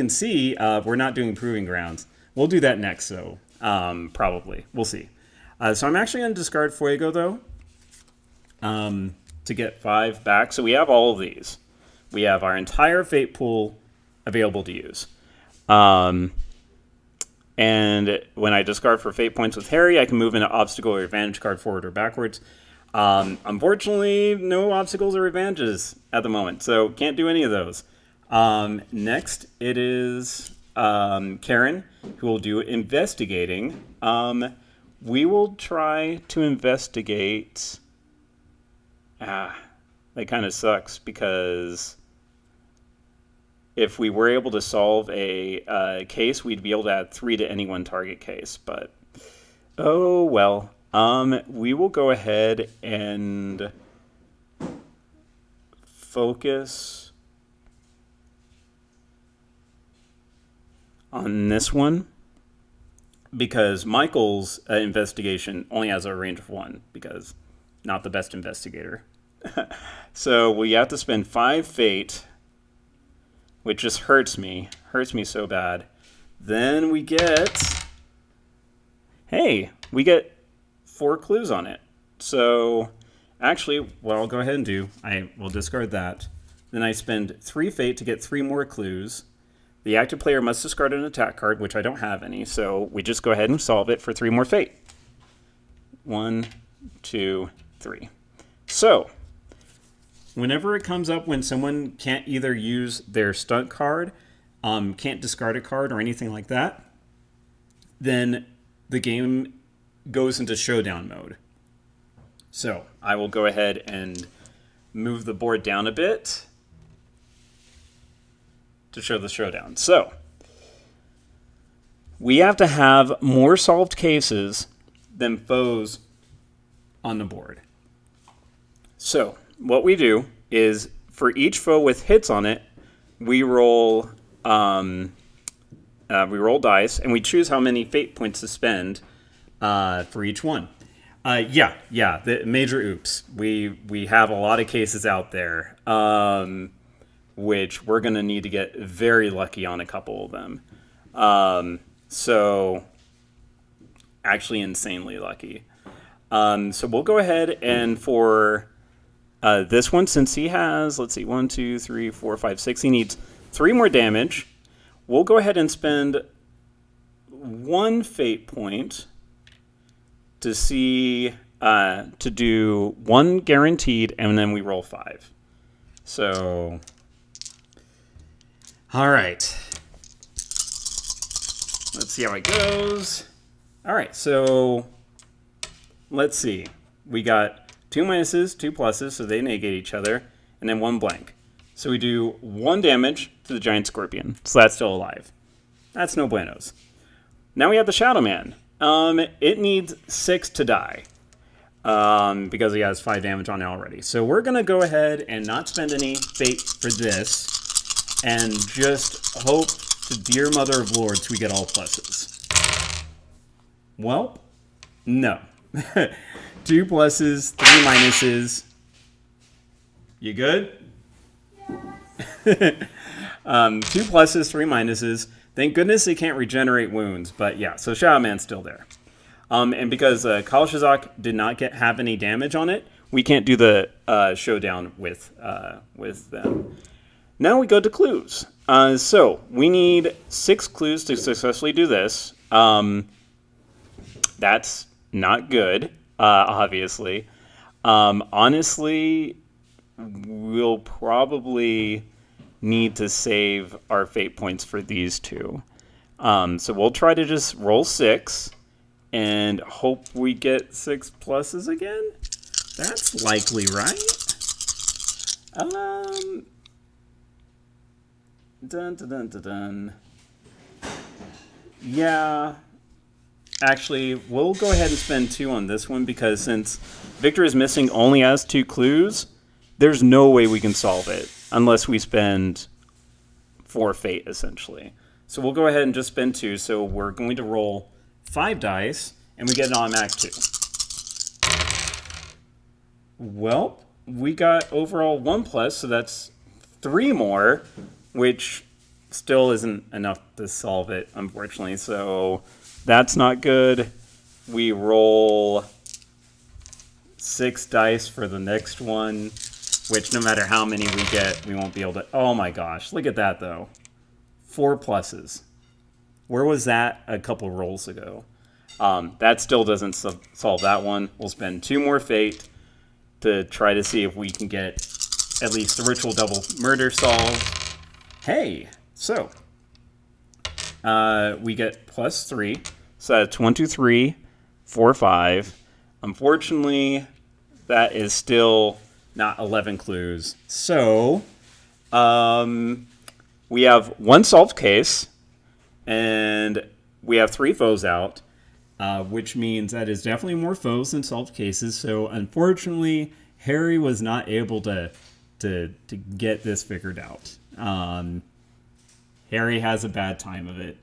see, we're not doing Proving Grounds. We'll do that next, though. Probably. We'll see. So I'm actually going to discard Fuego, though, to get 5 back. So we have all of these. We have our entire fate pool available to use. And when I discard for fate points with Harry, I can move into obstacle or advantage card forward or backwards. Unfortunately, no obstacles or advantages at the moment, so can't do any of those. Next, it is Karen, who will do investigating. We will try to investigate... that kind of sucks, because if we were able to solve a case, we'd be able to add 3 to any one target case, but oh well. We will go ahead and focus on this one, because Michael's investigation only has a range of 1, because not the best investigator. So we have to spend 5 fate, which just hurts me so bad. Then we get, hey, we get 4 clues on it. So actually, what I'll go ahead and do, I will discard that. Then I spend 3 fate to get 3 more clues. The active player must discard an attack card, which I don't have any, so we just go ahead and solve it for 3 more fate. 1, 2, 3. So whenever it comes up when someone can't either use their stunt card, can't discard a card or anything like that, then the game goes into showdown mode. So I will go ahead and move the board down a bit to show the showdown. So we have to have more solved cases than foes on the board. So what we do is, for each foe with hits on it, we roll dice, and we choose how many fate points to spend for each one. The major oops. We have a lot of cases out there, which we're going to need to get very lucky on a couple of them. So actually insanely lucky. So we'll go ahead and for this one, since he has, let's see, 1, 2, 3, 4, 5, 6, he needs 3 more damage. We'll go ahead and spend 1 fate point to see, to do 1 guaranteed, and then we roll 5. So, all right. Let's see how it goes. All right, so let's see. We got 2 minuses, 2 pluses, so they negate each other, and then 1 blank. So we do 1 damage to the giant scorpion, so that's still alive. That's no buenos. Now we have the Shadow Man. It needs 6 to die. because he has 5 damage on it already. So we're going to go ahead and not spend any fate for this and just hope to dear Mother of Lords we get all pluses. Well, no. 2 pluses, 3 minuses. You good? Yes. 2 pluses, 3 minuses. Thank goodness they can't regenerate wounds. But yeah, so Shadow Man's still there. And because Kalshazak did not have any damage on it, we can't do the showdown with them. Now we go to clues. So we need 6 clues to successfully do this. That's not good, obviously. Honestly, we'll probably need to save our fate points for these 2. So we'll try to just roll 6 and hope we get 6 pluses again. That's likely, right? Dun, dun, dun, dun, dun. Yeah. Actually, we'll go ahead and spend 2 on this one because since Victor is missing only has 2 clues, there's no way we can solve it unless we spend 4 fate, essentially. So we'll go ahead and just spend 2. So we're going to roll 5 dice, and we get an automatic 2. Well, we got overall 1 plus, so that's 3 more, which still isn't enough to solve it, unfortunately. So that's not good. We roll 6 dice for the next one, which no matter how many we get, we won't be able to... Oh my gosh, look at that, though. 4 pluses. Where was that a couple rolls ago? That still doesn't solve that one. We'll spend 2 more fate to try to see if we can get at least the ritual double murder solved. Hey, so we get plus 3. So that's 1, 2, 3, 4, 5. Unfortunately, that is still not 11 clues. So we have 1 solved case, and we have 3 foes out, which means that is definitely more foes than solved cases. So unfortunately, Harry was not able to get this figured out. Harry has a bad time of it.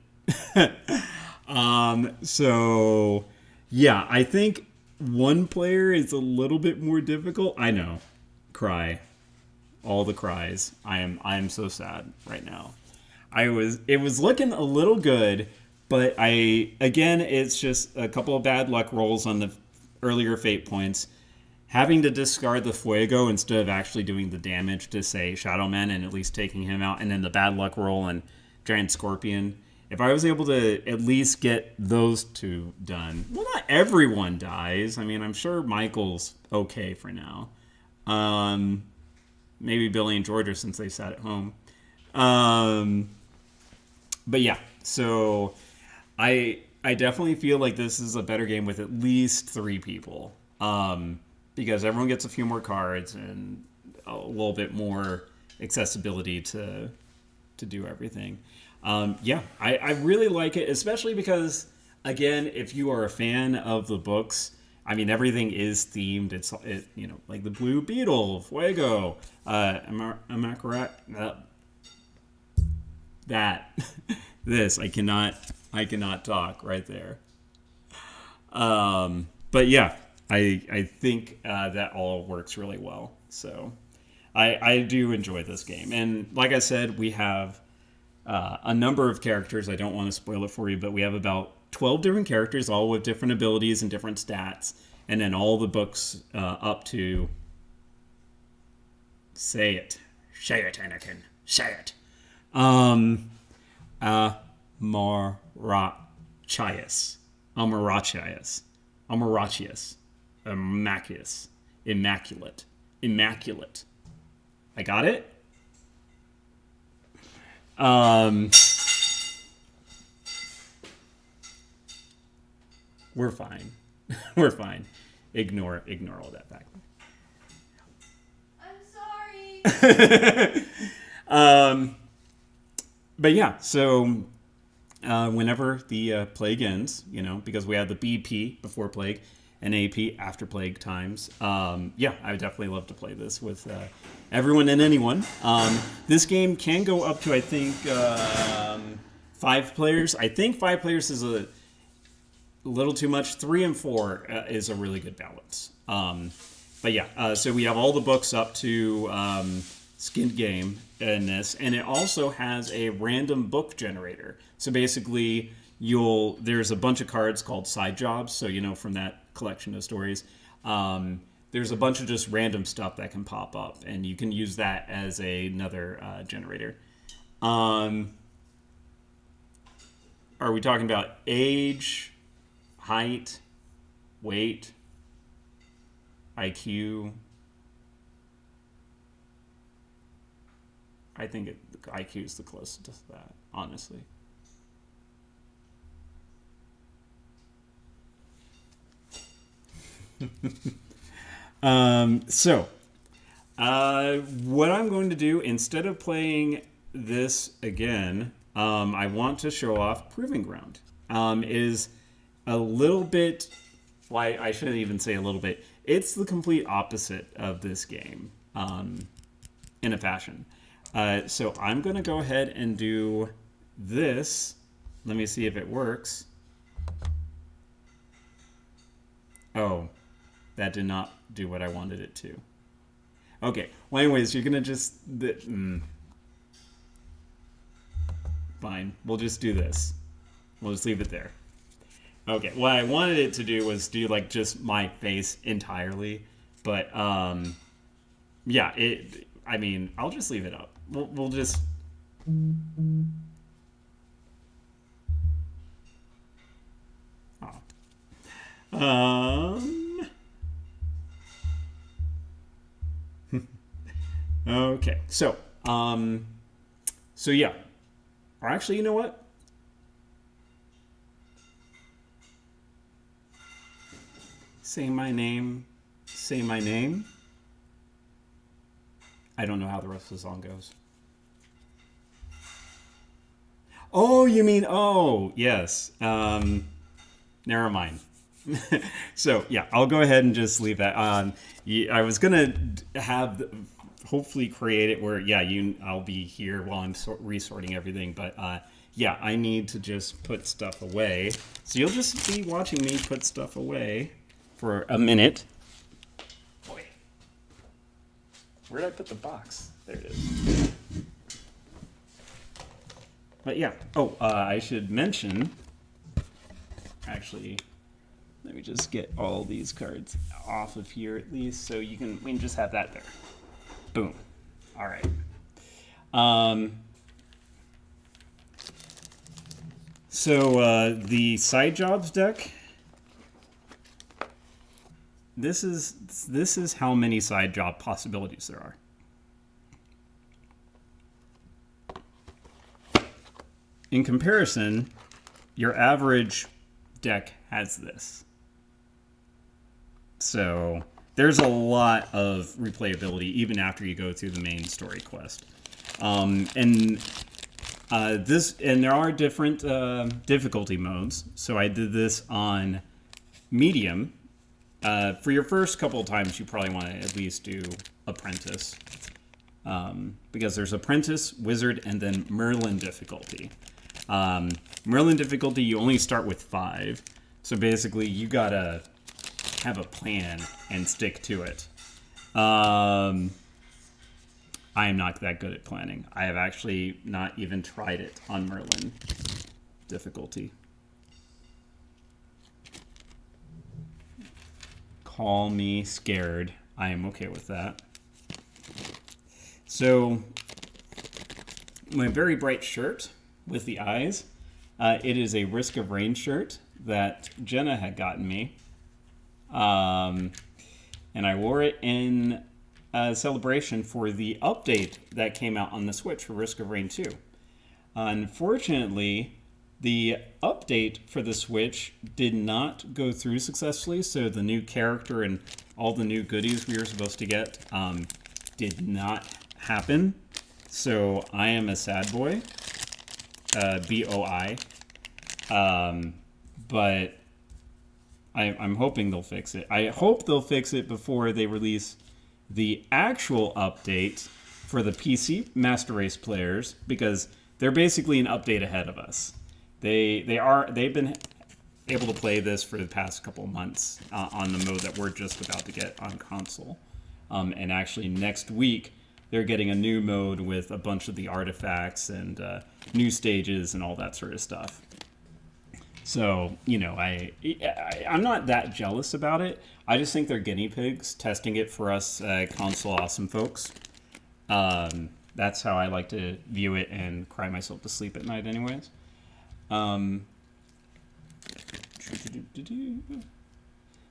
So yeah, I think 1 player is a little bit more difficult. I know. Cry. All the cries. I am so sad right now. It was looking a little good, but again, it's just a couple of bad luck rolls on the earlier fate points. Having to discard the Fuego instead of actually doing the damage to, say, Shadow Man and at least taking him out, and then the bad luck roll and Giant Scorpion. If I was able to at least get those 2 done, well, not everyone dies. I mean, I'm sure Michael's okay for now. Maybe Billy and Georgia since they sat at home. But yeah, so I definitely feel like this is a better game with at least 3 people. Because everyone gets a few more cards and a little bit more accessibility to do everything. Yeah, I really like it, especially because, again, if you are a fan of the books, I mean, everything is themed. It's like the Blue Beetle, Fuego. Am I correct? That this I cannot talk right there. But yeah, I think that all works really well. So I do enjoy this game, and like I said, we have a number of characters. I don't want to spoil it for you, but we have about 12 different characters, all with different abilities and different stats, and then all the books up to... Say it, Anakin. Say it. Amarachius. Immaculate. I got it? We're fine. We're fine. Ignore all that back. I'm sorry. But yeah, so whenever the plague ends, because we had the BP before plague, an AP after Plague Times. Yeah, I would definitely love to play this with everyone and anyone. This game can go up to, I think, 5 players. I think 5 players is a little too much. 3 and 4 is a really good balance. But yeah, so we have all the books up to skinned game in this, and it also has a random book generator. So basically, there's a bunch of cards called side jobs. So from that collection of stories, there's a bunch of just random stuff that can pop up, and you can use that as another generator. Are we talking about age, height, weight, IQ? I think IQ is the closest to that, honestly. What I'm going to do, instead of playing this again, I want to show off Proving Ground. Is a little bit, why I shouldn't even say a little bit, it's the complete opposite of this game, in a fashion. So I'm going to go ahead and do this. Let me see if it works. Oh, that did not do what I wanted it to. Okay, well anyways, you're going to just... Fine, we'll just do this. We'll just leave it there. Okay, what I wanted it to do was do like just my face entirely. But, yeah, I'll just leave it up. We'll just... Okay, so yeah. Or actually, you know what? Say my name. Say my name. I don't know how the rest of the song goes. Oh, you mean, oh, yes. Never mind. So, yeah, I'll go ahead and just leave that on. I was going to have, hopefully create it where, yeah, I'll be here while I'm resorting everything. But, yeah, I need to just put stuff away. So you'll just be watching me put stuff away for a minute. Boy. Where did I put the box? There it is. But yeah. Oh, I should mention, actually, let me just get all these cards off of here at least, so we can just have that there. Boom. All right. So the side jobs deck. This is how many side job possibilities there are. In comparison, your average deck has this. So there's a lot of replayability even after you go through the main story quest. And there are different difficulty modes. So I did this on medium. For your first couple of times, you probably want to at least do Apprentice. Because there's Apprentice, Wizard, and then Merlin difficulty. Merlin difficulty, you only start with 5. So basically, you gotta have a plan and stick to it. I am not that good at planning. I have actually not even tried it on Merlin difficulty. Call me scared. I am okay with that. So, my very bright shirt with the eyes. It is a Risk of Rain shirt that Jenna had gotten me. And I wore it in a celebration for the update that came out on the Switch for Risk of Rain 2. Unfortunately, the update for the Switch did not go through successfully, so the new character and all the new goodies we were supposed to get did not happen. So I am a sad boy. BOI. But I'm hoping they'll fix it. I hope they'll fix it before they release the actual update for the PC Master Race players, because they're basically an update ahead of us. They've been able to play this for the past couple of months on the mode that we're just about to get on console. And actually next week, they're getting a new mode with a bunch of the artifacts and new stages and all that sort of stuff. So, you know, I'm not that jealous about it. I just think they're guinea pigs testing it for us console awesome folks. That's how I like to view it and cry myself to sleep at night anyways.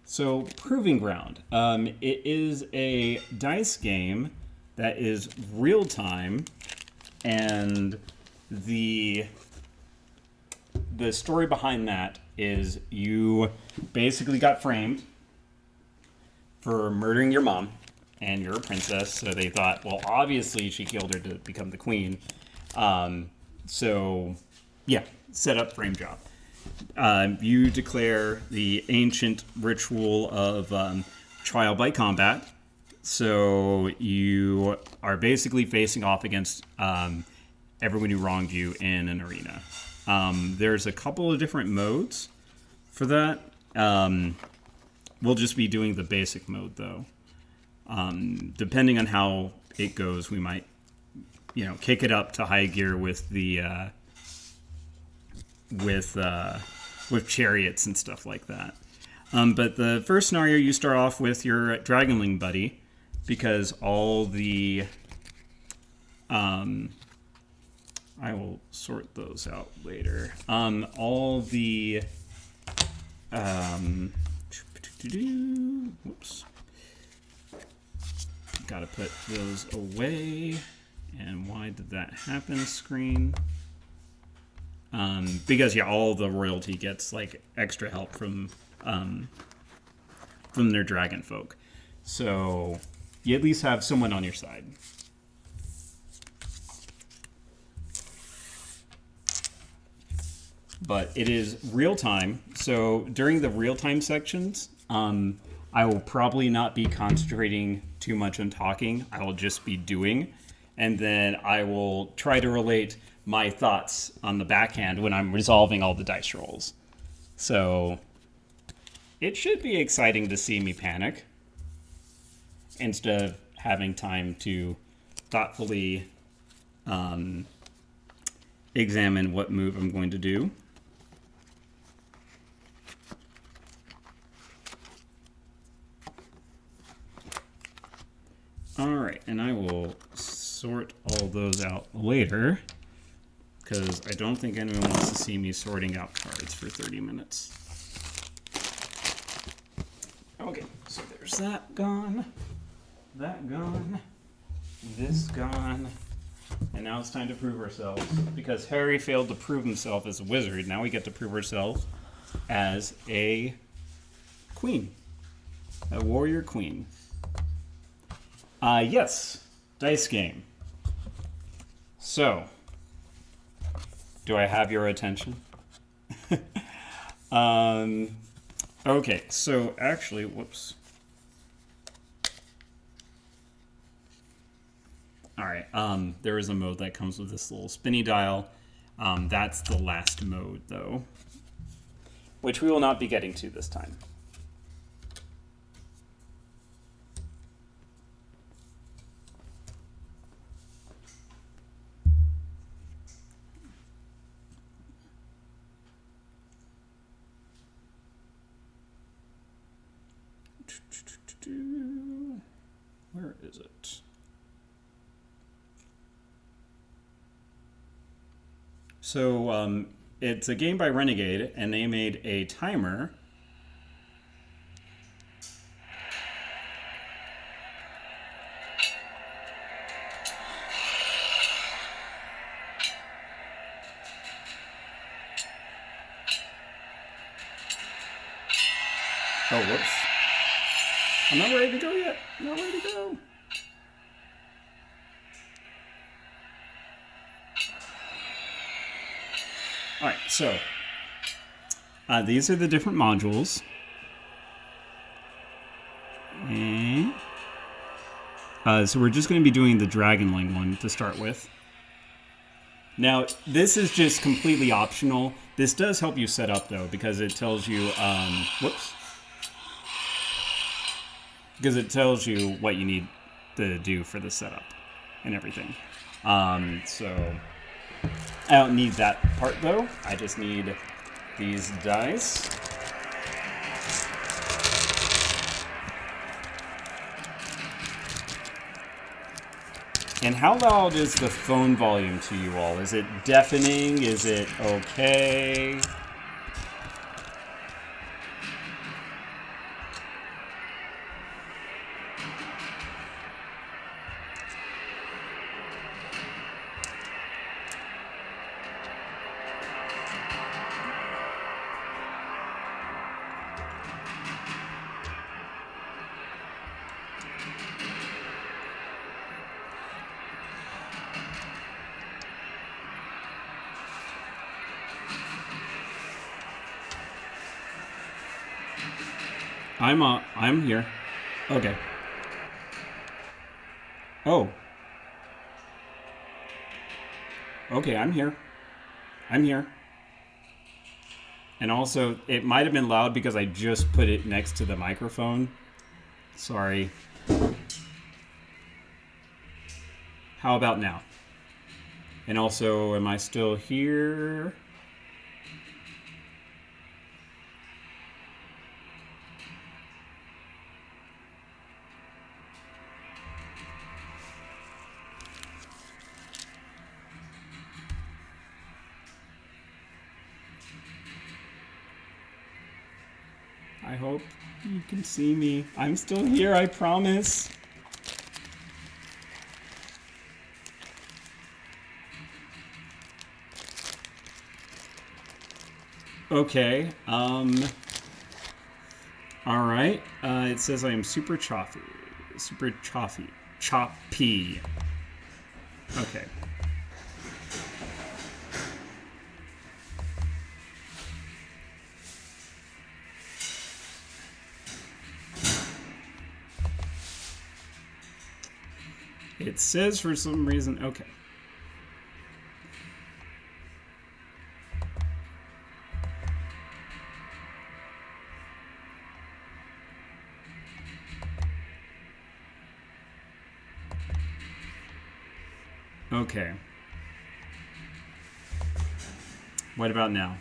So, Proving Ground. It is a dice game that is real time, and the story behind that is you basically got framed for murdering your mom, and you're a princess, so they thought, well, obviously she killed her to become the queen. So, yeah, set up frame job. You declare the ancient ritual of trial by combat. So you are basically facing off against everyone who wronged you in an arena. There's a couple of different modes for that. We'll just be doing the basic mode, though. Depending on how it goes, we might, kick it up to high gear with the with chariots and stuff like that. But the first scenario, you start off with your Dragonling buddy, because all the I will sort those out later. All the whoops. Gotta put those away. And why did that happen? Screen. Because all the royalty gets like extra help from their dragon folk. So you at least have someone on your side. But it is real time. So during the real time sections, I will probably not be concentrating too much on talking. I will just be doing. And then I will try to relate my thoughts on the backhand when I'm resolving all the dice rolls. So it should be exciting to see me panic instead of having time to thoughtfully examine what move I'm going to do. All right, and I will sort all those out later, because I don't think anyone wants to see me sorting out cards for 30 minutes. Okay, so there's that gone, this gone, and now it's time to prove ourselves. Because Harry failed to prove himself as a wizard, now we get to prove ourselves as a queen, a warrior queen. Yes, dice game. So, do I have your attention? Okay, so actually, whoops. All right, there is a mode that comes with this little spinny dial. That's the last mode, though, which we will not be getting to this time. Where is it? So it's a game by Renegade, and they made a timer. Oh, whoops. I'm not ready to go yet. Not ready to go. All right, so these are the different modules. So we're just going to be doing the Dragonling one to start with. Now, this is just completely optional. This does help you set up, though, because it tells you... whoops. Because it tells you what you need to do for the setup and everything. So I don't need that part, though. I just need these dice. And how loud is the phone volume to you all? Is it deafening? Is it okay? I'm here. Okay. Oh. Okay, I'm here. I'm here. And also, it might have been loud because I just put it next to the microphone. Sorry. How about now? And also, am I still here? I hope you can see me. I'm still here, I promise. Okay, alright. It says I am super choppy. Super choppy. Choppy. Okay. It says for some reason, okay. Okay. What about now?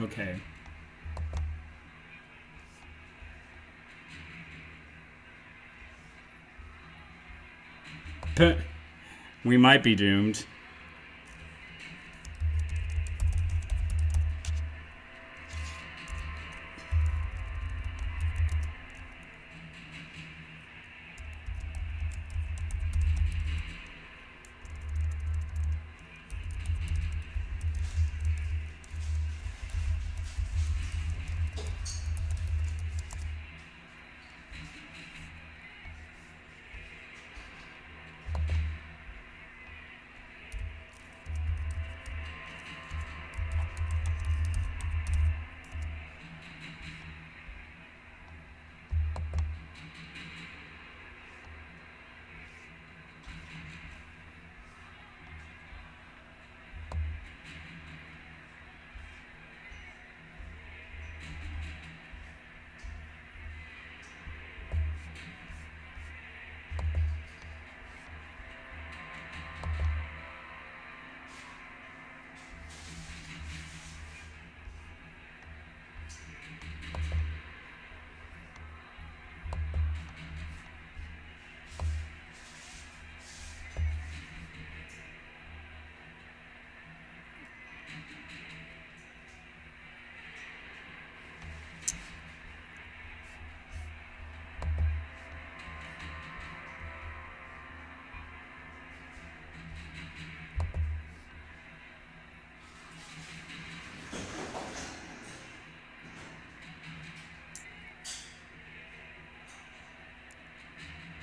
Okay. We might be doomed.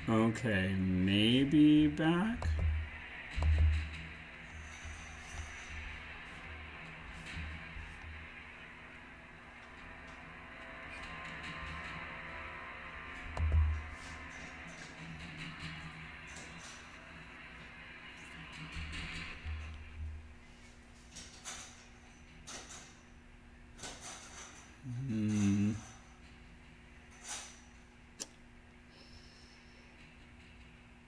Okay, maybe back.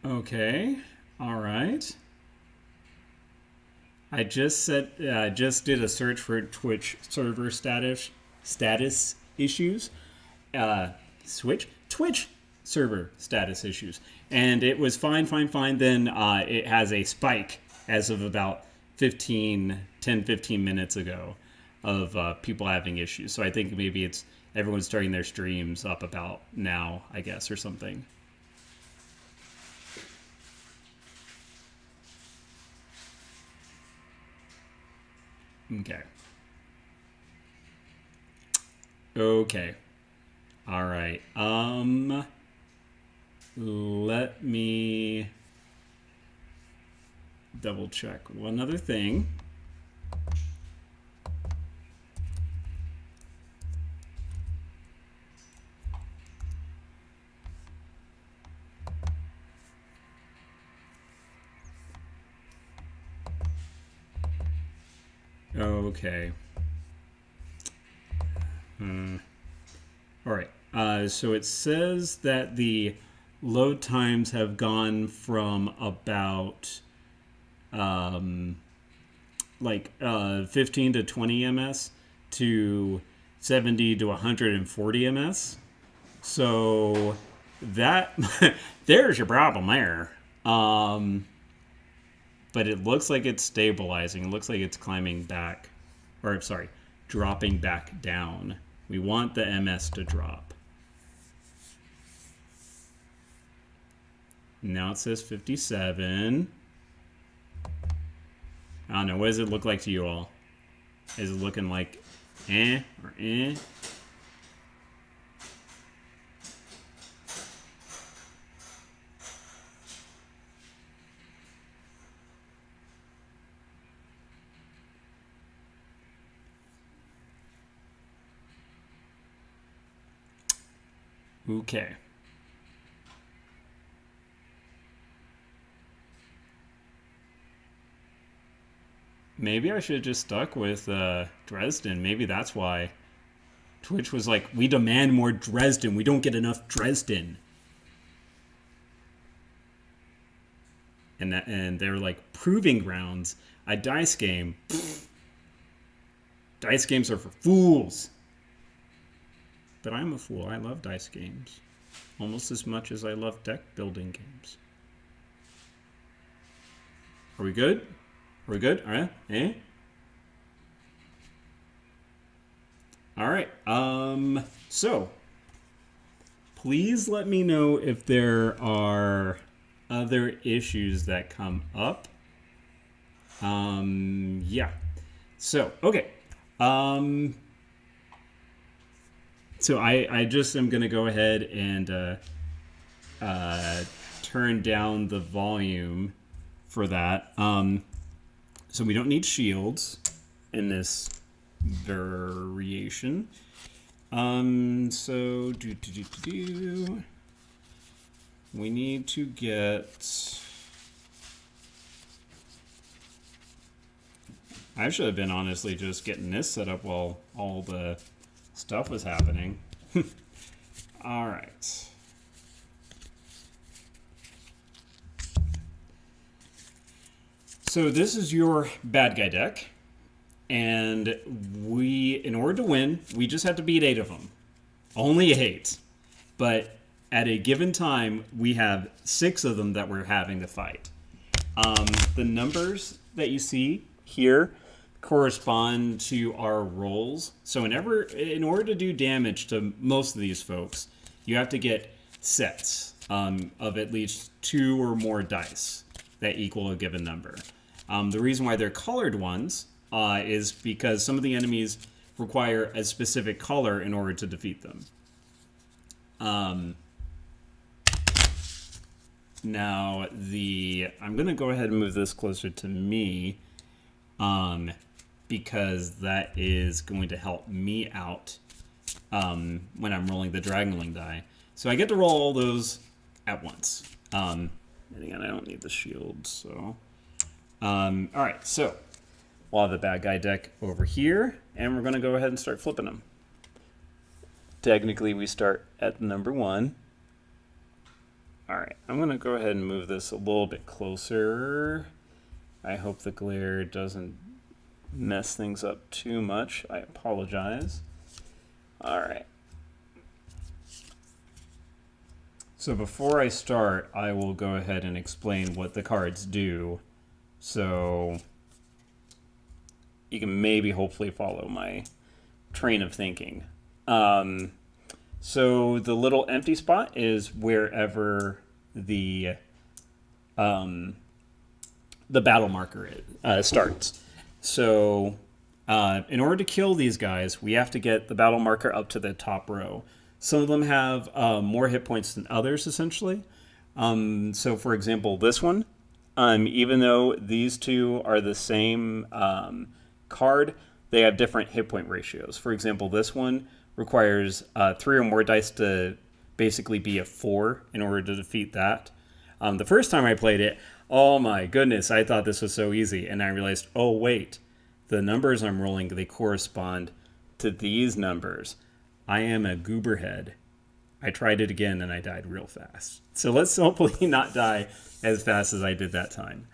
Okay, all right. I just did a search for Twitch server status issues. Twitch server status issues, and it was fine. Then it has a spike as of about 15 minutes ago of people having issues. So I think maybe it's everyone's starting their streams up about now, I guess, or something. Okay. Okay. All right. Let me double check one other thing. Okay. All right. So it says that the load times have gone from about 15 to 20 ms to 70 to 140 ms. So that there's your problem there. But it looks like it's stabilizing. It looks like it's climbing back, or sorry, dropping back down. We want the MS to drop. Now it says 57. I don't know. What does it look like to you all? Is it looking like or eh? Okay. Maybe I should have just stuck with Dresden. Maybe that's why Twitch was like, we demand more Dresden. We don't get enough Dresden. And they're like, proving grounds. A dice game. Pfft. Dice games are for fools. But I'm a fool. I love dice games. Almost as much as I love deck building games. Are we good? Are we good? All right. Eh? All right. So, please let me know if there are other issues that come up. Yeah. So, okay. So I just am going to go ahead and turn down the volume for that. So we don't need shields in this variation. So we need to get. I should have been honestly just getting this set up while all the stuff was happening. All right. So this is your bad guy deck, and in order to win, we just have to beat 8 of them. Only 8. But at a given time, we have 6 of them that we're having to fight. The numbers that you see here correspond to our rolls. So in order to do damage to most of these folks, you have to get sets of at least 2 or more dice that equal a given number. The reason why they're colored ones is because some of the enemies require a specific color in order to defeat them. Now, I'm going to go ahead and move this closer to me because that is going to help me out when I'm rolling the Dragonling die. So I get to roll all those at once. And again, I don't need the shield, so... all right, so we'll have the bad guy deck over here, and we're going to go ahead and start flipping them. Technically, we start at number 1. All right, I'm going to go ahead and move this a little bit closer. I hope the glare doesn't mess things up too much. I apologize. All right. So before I start, I will go ahead and explain what the cards do, so you can maybe hopefully follow my train of thinking. So the little empty spot is wherever the battle marker starts. So in order to kill these guys, we have to get the battle marker up to the top row. Some of them have more hit points than others, essentially. So for example, this one, even though these two are the same card, they have different hit point ratios. For example, this one requires 3 or more dice to basically be a 4 in order to defeat that. The first time I played it, oh my goodness, I thought this was so easy. And I realized, oh wait, the numbers I'm rolling, they correspond to these numbers. I am a gooberhead. I tried it again and I died real fast. So let's hopefully not die as fast as I did that time.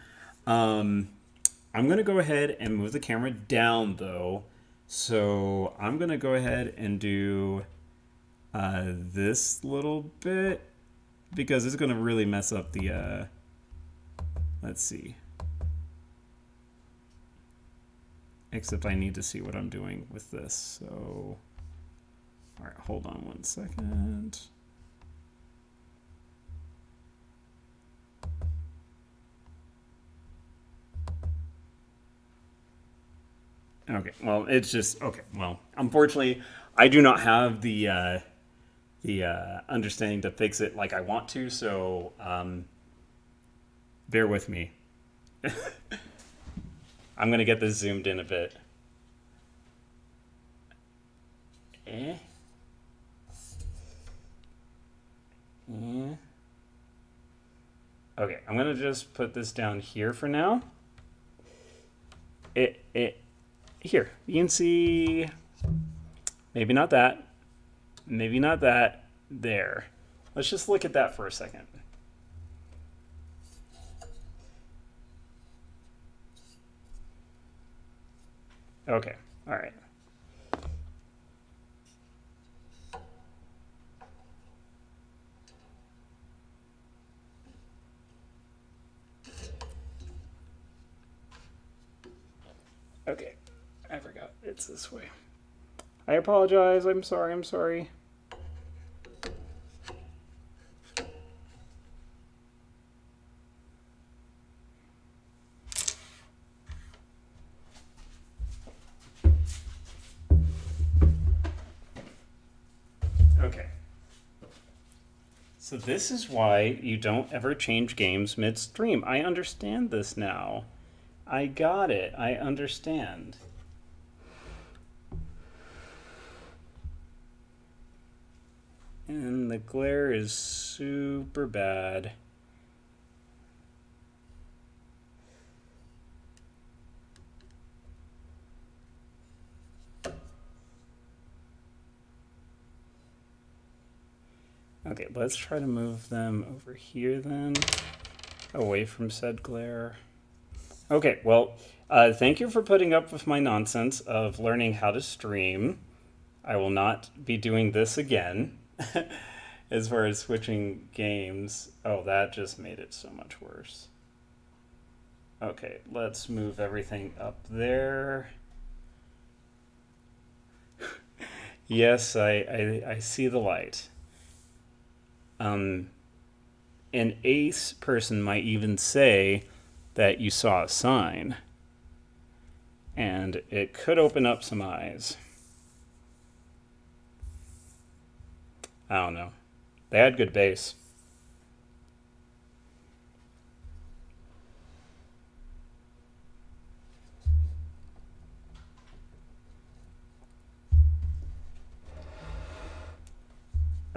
I'm going to go ahead and move the camera down though. So I'm going to go ahead and do this little bit because it's going to really mess up the, let's see. Except I need to see what I'm doing with this. So, all right, hold on 1 second. Okay, well, it's just, okay, well, unfortunately, I do not have the understanding to fix it like I want to, so bear with me. I'm going to get this zoomed in a bit. Okay, I'm going to just put this down here for now. Here, you can see, maybe not that, maybe not that, there. Let's just look at that for a second. Okay, all right. Okay, I forgot it's this way. I apologize, I'm sorry. Okay. So this is why you don't ever change games midstream. I understand this now. I got it. I understand. And the glare is super bad. Okay, let's try to move them over here then, away from said glare. Okay, well, thank you for putting up with my nonsense of learning how to stream. I will not be doing this again. As far as switching games. Oh, that just made it so much worse. Okay, let's move everything up there. Yes, I see the light. An ace person might even say that you saw a sign, and it could open up some eyes. I don't know. They had good base.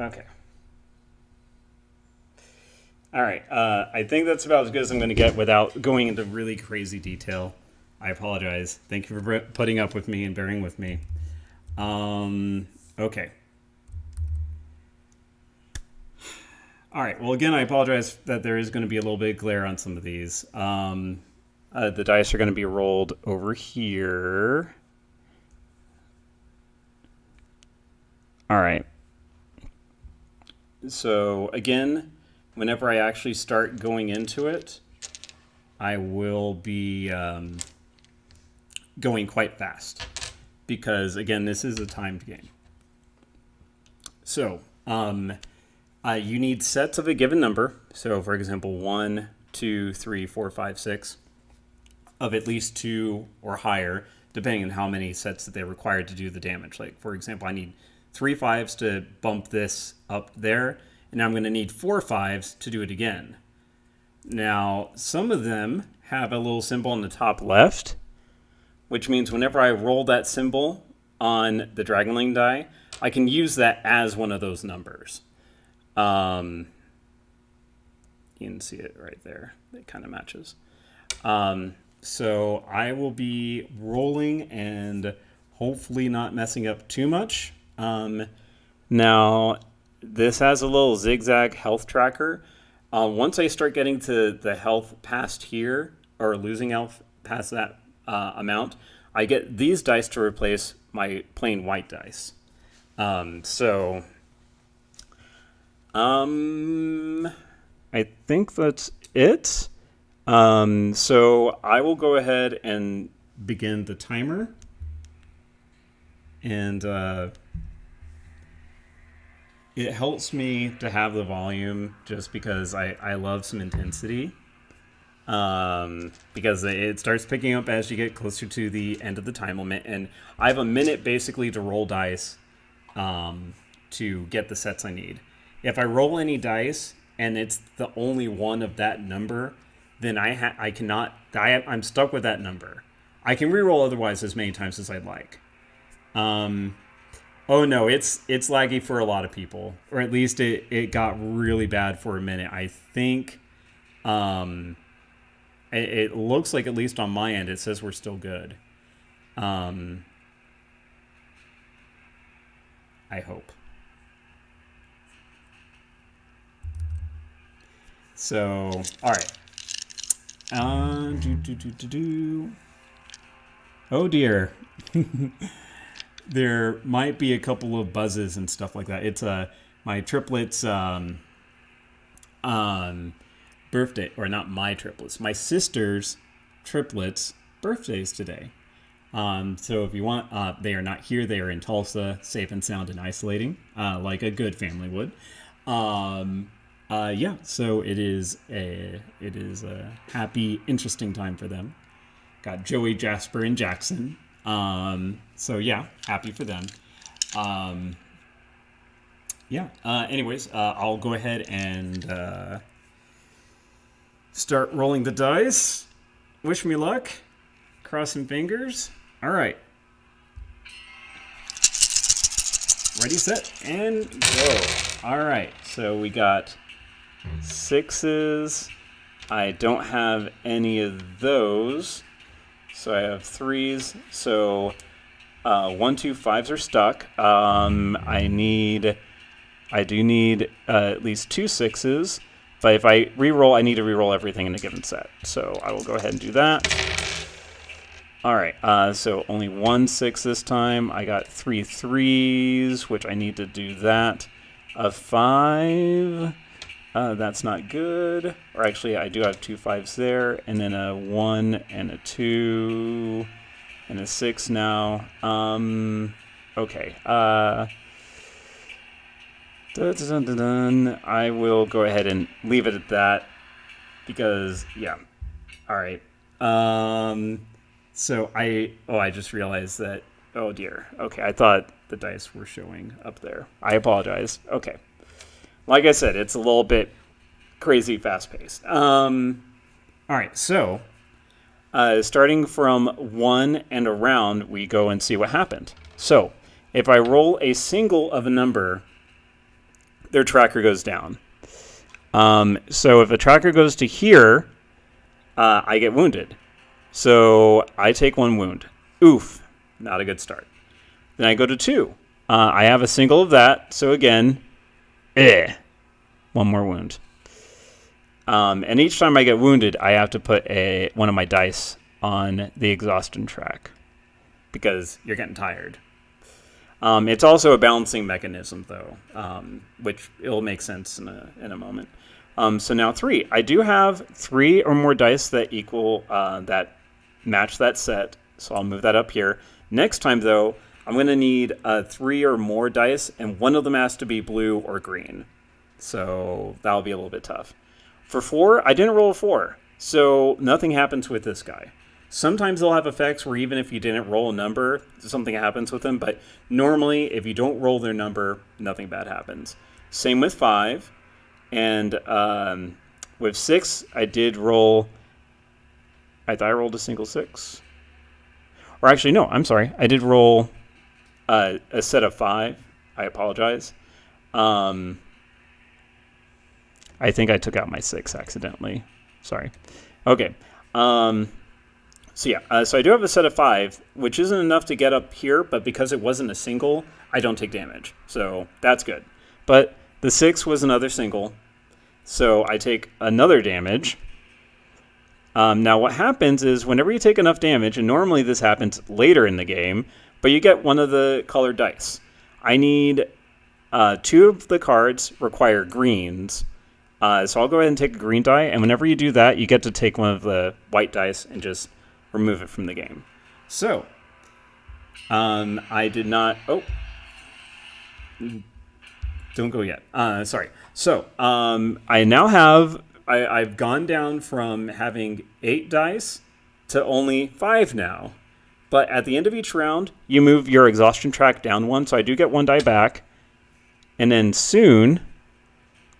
Okay. All right. I think that's about as good as I'm going to get without going into really crazy detail. I apologize. Thank you for putting up with me and bearing with me. Okay. All right. Well, again, I apologize that there is going to be a little bit of glare on some of these. The dice are going to be rolled over here. All right. So, again, whenever I actually start going into it, I will be going quite fast. Because, again, this is a timed game. So, you need sets of a given number. So, for example, 1, 2, 3, 4, 5, 6 of at least 2 or higher, depending on how many sets that they're required to do the damage. Like, for example, I need 3 5s to bump this up there, and now I'm going to need 4 5s to do it again. Now, some of them have a little symbol on the top left, which means whenever I roll that symbol on the Dragonling die, I can use that as one of those numbers. You can see it right there. It kind of matches. So I will be rolling and hopefully not messing up too much. Now, this has a little zigzag health tracker. Once I start getting to the health past here, or losing health past that amount, I get these dice to replace my plain white dice. I think that's it. So I will go ahead and begin the timer. And it helps me to have the volume just because I love some intensity. Because it starts picking up as you get closer to the end of the time limit. And I have a minute basically to roll dice to get the sets I need. If I roll any dice and it's the only one of that number, then I cannot. I'm stuck with that number. I can reroll otherwise as many times as I'd like. Oh no, it's laggy for a lot of people, or at least it got really bad for a minute. I think it looks like, at least on my end, it says we're still good. I hope. So, all right. Oh dear. There might be a couple of buzzes and stuff like that. It's my triplets birthday, or not my triplets, my sister's triplets birthdays today. So if you want, they are not here. They are in Tulsa, safe and sound and isolating, like a good family would. Yeah, so it is a happy, interesting time for them. Got Joey, Jasper, and Jackson. So yeah, happy for them. Anyways, I'll go ahead and start rolling the dice. Wish me luck. Crossing fingers. All right. Ready, set, and go. All right, so we got 6s. I don't have any of those. So I have 3s. So 1, 2, 5s are stuck. I do need at least 2 6s. But if I re-roll, I need to re-roll everything in a given set. So I will go ahead and do that. All right. So only 1 6 this time. I got 3 3s, which I need to do that. A 5. That's not good. Or actually, I do have 2 5s there. And then a 1 and a 2 and a 6 now. Okay. I will go ahead and leave it at that. Because, yeah. All right. So I just realized that, oh dear. Okay, I thought the dice were showing up there. I apologize. Okay. Like I said, it's a little bit crazy fast-paced. All right, so starting from 1 and around, we go and see what happened. So if I roll a single of a number their tracker goes down. So if a tracker goes to here, I get wounded. So I take 1 wound. Oof, not a good start. Then I go to 2. I have a single of that, so again, 1 more wound. And each time I get wounded, I have to put one of my dice on the exhaustion track because you're getting tired. It's also a balancing mechanism, though, which it'll make sense in a moment. So now 3. I do have 3 or more dice that equal that match that set, so I'll move that up here. Next time, though, I'm going to need 3 or more dice, and one of them has to be blue or green. So that'll be a little bit tough. For 4, I didn't roll a 4, so nothing happens with this guy. Sometimes they'll have effects where even if you didn't roll a number, something happens with them, but normally if you don't roll their number, nothing bad happens. Same with 5, and with 6, I did roll... I thought I rolled a single 6. Or actually, no, I'm sorry. I did roll a set of 5. I apologize. I think I took out my 6 accidentally. Sorry. Okay. So I do have a set of 5, which isn't enough to get up here, but because it wasn't a single, I don't take damage. So that's good. But the 6 was another single, so I take another damage. Now what happens is whenever you take enough damage, and normally this happens later in the game, but you get one of the colored dice. I need 2 of the cards require greens, so I'll go ahead and take a green die, and whenever you do that, you get to take one of the white dice and just remove it from the game. So, I did not... Oh. Don't go yet. Sorry. So, I now have... I've gone down from having 8 dice to only 5 now. But at the end of each round, you move your exhaustion track down 1, so I do get 1 die back. And then soon,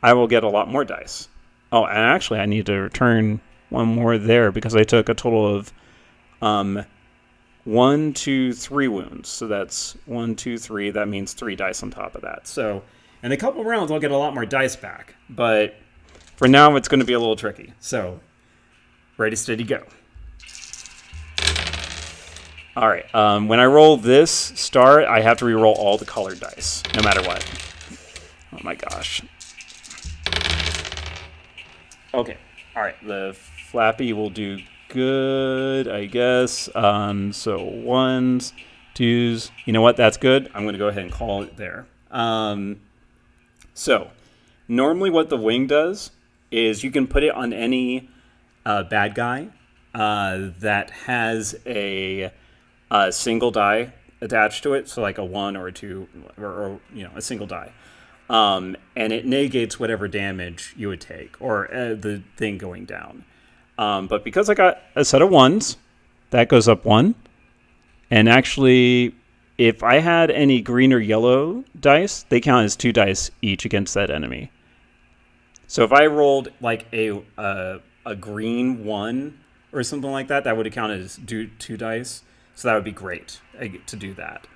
I will get a lot more dice. Oh, and actually, I need to return 1 more there because I took a total of 1, 2, 3 wounds. So that's 1, 2, 3. That means 3 dice on top of that. So in a couple rounds, I'll get a lot more dice back. But for now, it's going to be a little tricky. So ready, steady, go. All right. When I roll this star, I have to re-roll all the colored dice, no matter what. Oh my gosh. Okay. All right. The Flappy will do good, I guess. So 1s, 2s. You know what? That's good. I'm going to go ahead and call it there. So normally what the wing does is you can put it on any bad guy that has a single die attached to it. So like a 1 or a 2 or a single die. And it negates whatever damage you would take or the thing going down. But because I got a set of 1s, that goes up 1. And actually, if I had any green or yellow dice, they count as 2 dice each against that enemy. So if I rolled like a green 1 or something like that, that would count as 2 dice. So that would be great to do that.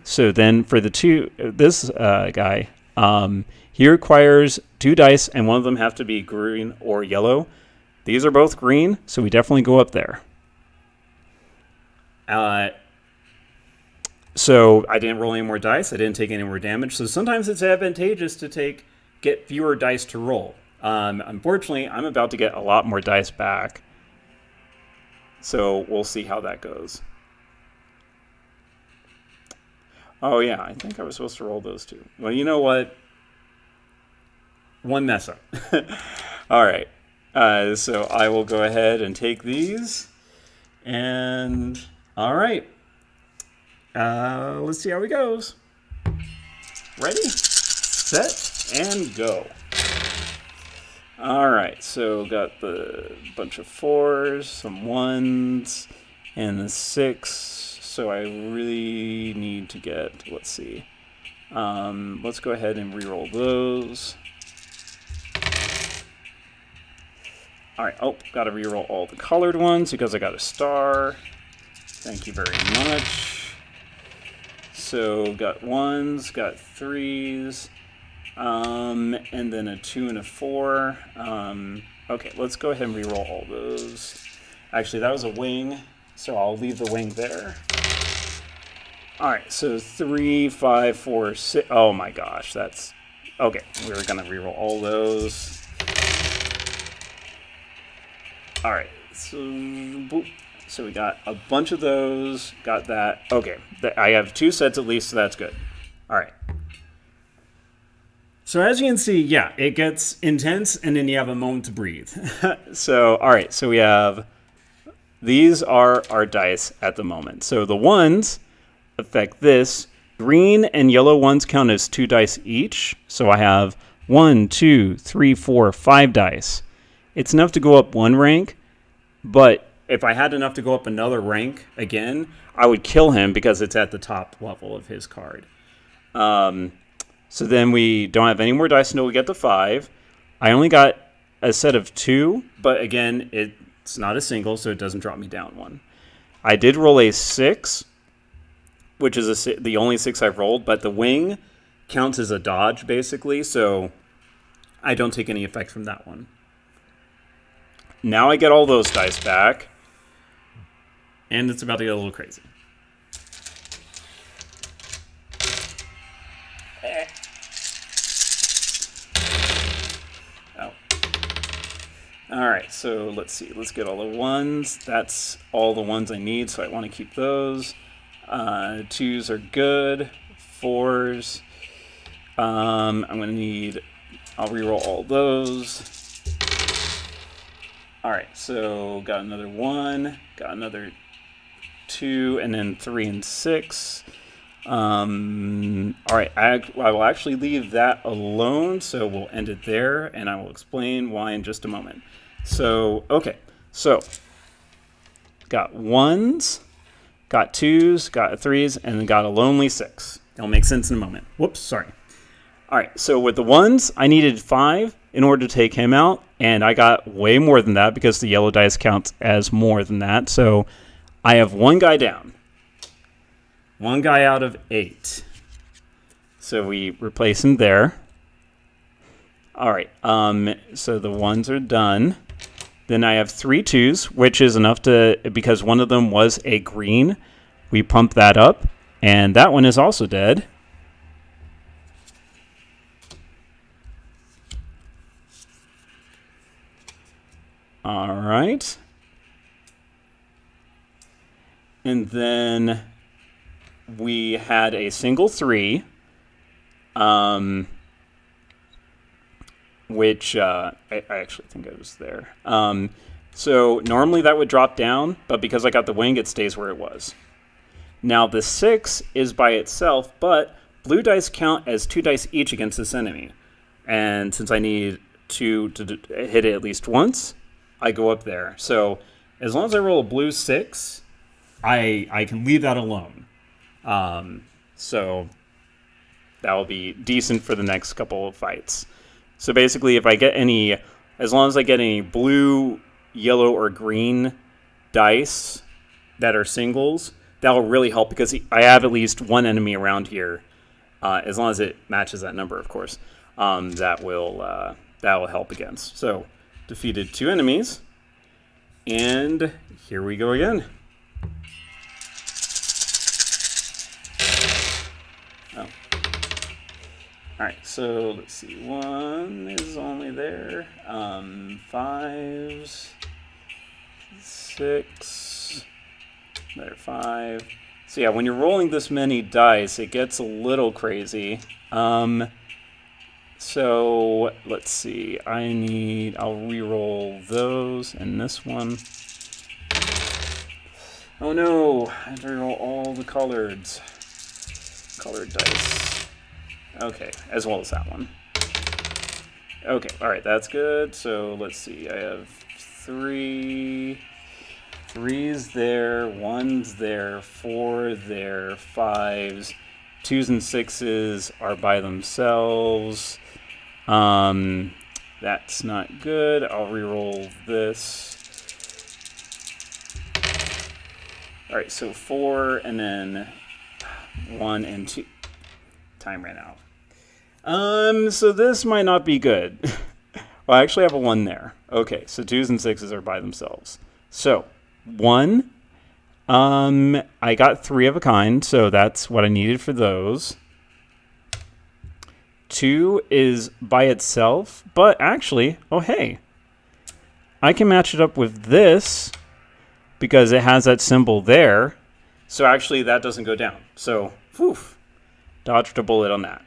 So then for this guy, he requires 2 dice, and one of them have to be green or yellow. These are both green, so we definitely go up there. So I didn't roll any more dice. I didn't take any more damage. So sometimes it's advantageous to get fewer dice to roll. Unfortunately, I'm about to get a lot more dice back. So we'll see how that goes. Oh, yeah, I think I was supposed to roll those 2. Well, you know what? 1 mess up. All right. So I will go ahead and take these. And, all right. Let's see how it goes. Ready, set, and go. All right, so got the bunch of 4s, some 1s, and the 6. So I really need to get, let's see. Let's go ahead and re-roll those. All right, got to re-roll all the colored ones because I got a star. Thank you very much. So got 1s, got 3s, And then a 2 and a 4. Okay, let's go ahead and reroll all those. Actually, that was a wing, so I'll leave the wing there. All right, so 3, 5, 4, 6. Oh my gosh, that's okay. We're gonna reroll all those. All right, so boop. So we got a bunch of those. Got that. Okay, I have 2 sets at least, so that's good. All right. So as you can see, yeah, it gets intense, and then you have a moment to breathe. So, all right, so we have, these are our dice at the moment. So the ones affect this. Green and yellow ones count as 2 dice each. So I have 1, 2, 3, 4, 5 dice. It's enough to go up 1 rank, but if I had enough to go up another rank again, I would kill him because it's at the top level of his card. So then we don't have any more dice until we get to 5. I only got a set of 2, but again, it's not a single, so it doesn't drop me down 1. I did roll a 6, which is the only 6 I've rolled, but the wing counts as a dodge, basically, so I don't take any effect from that one. Now I get all those dice back, and it's about to get a little crazy. All right, so let's see. Let's get all the 1s. That's all the 1s I need, so I want to keep those. 2s are good. 4s. I'm going to need... I'll reroll all those. All right, so got another 1. Got another 2, and then 3 and 6. All right, I will actually leave that alone, so we'll end it there, and I will explain why in just a moment. So, okay, so got 1s, got 2s, got 3s, and then got a lonely 6. It'll make sense in a moment. Whoops, sorry. All right, so with the 1s, I needed 5 in order to take him out, and I got way more than that because the yellow dice counts as more than that. So I have 1 guy down. 1 guy out of 8. So we replace him there. All right, so the 1s are done. Then I have 3 2s, which is enough to, because one of them was a green, we pump that up, and that one is also dead. All right. And then we had a single 3, which I actually think I was there. So normally that would drop down, but because I got the wing, it stays where it was. Now the 6 is by itself, but blue dice count as 2 dice each against this enemy. And since I need 2 to hit it at least once, I go up there. So as long as I roll a blue 6, I can leave that alone. So that will be decent for the next couple of fights. So basically, if I get any, as long as I get any blue, yellow, or green dice that are singles, that will really help because I have at least 1 enemy around here. As long as it matches that number, of course, that will help against. So defeated 2 enemies, and here we go again. Oh. All right, so let's see. 1 is only there. 5s, 6. There, 5. So yeah, when you're rolling this many dice, it gets a little crazy. So let's see. I'll re-roll those and this one. Oh no! I have to re-roll all the colored dice. Okay, as well as that one. Okay, all right, that's good. So let's see. I have 3. 3's there, 1's there, 4 there, 5's, 2's and 6's are by themselves. That's not good. I'll re-roll this. All right, so 4 and then 1 and 2. Time ran out. So this might not be good. Well, I actually have a 1 there. Okay, so 2s and 6s are by themselves. So, 1, I got 3 of a kind, so that's what I needed for those. 2 is by itself, but actually, oh hey, I can match it up with this because it has that symbol there. So actually that doesn't go down. So, whew, dodged a bullet on that.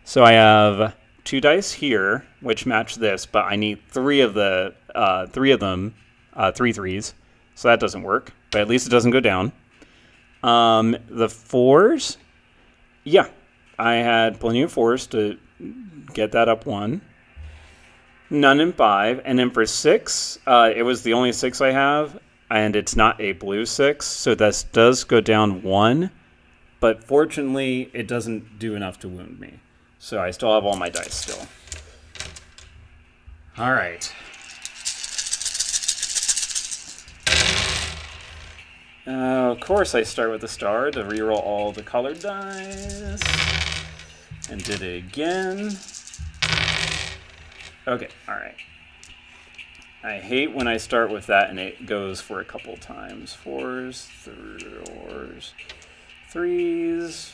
So I have 2 dice here, which match this, but I need 3 of the 3 of them, 3 threes. So that doesn't work, but at least it doesn't go down. The 4s, yeah, I had plenty of 4s to get that up 1. None in 5, and then for 6, it was the only 6 I have, and it's not a blue 6, so this does go down 1. But fortunately, it doesn't do enough to wound me. So I still have all my dice still. All right. Of course, I start with the star to reroll all the colored dice. And did it again. Okay, all right. I hate when I start with that and it goes for a couple times. 4s, 4s, 3s.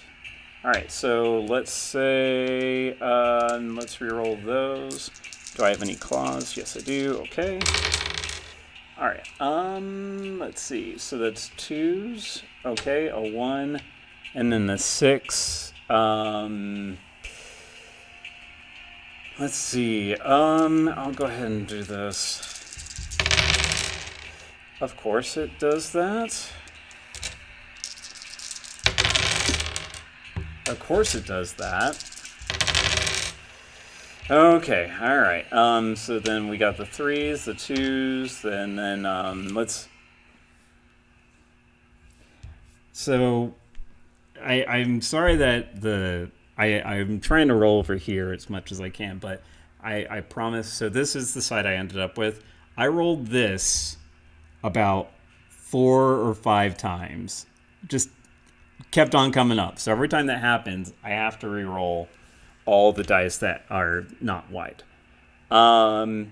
All right, so let's say, let's reroll those. Do I have any claws? Yes, I do. Okay. All right. Let's see. So that's 2s. Okay, a 1, and then the 6. Let's see. I'll go ahead and do this. Of course, it does that. Of course it does that. Okay, all right. So then we got the 3s, the 2s, and then let's. So, I'm sorry that I'm trying to roll over here as much as I can, but I promise. So this is the side I ended up with. I rolled this about 4 or 5 times. Just kept on coming up. So every time that happens, I have to re-roll all the dice that are not white. Okay,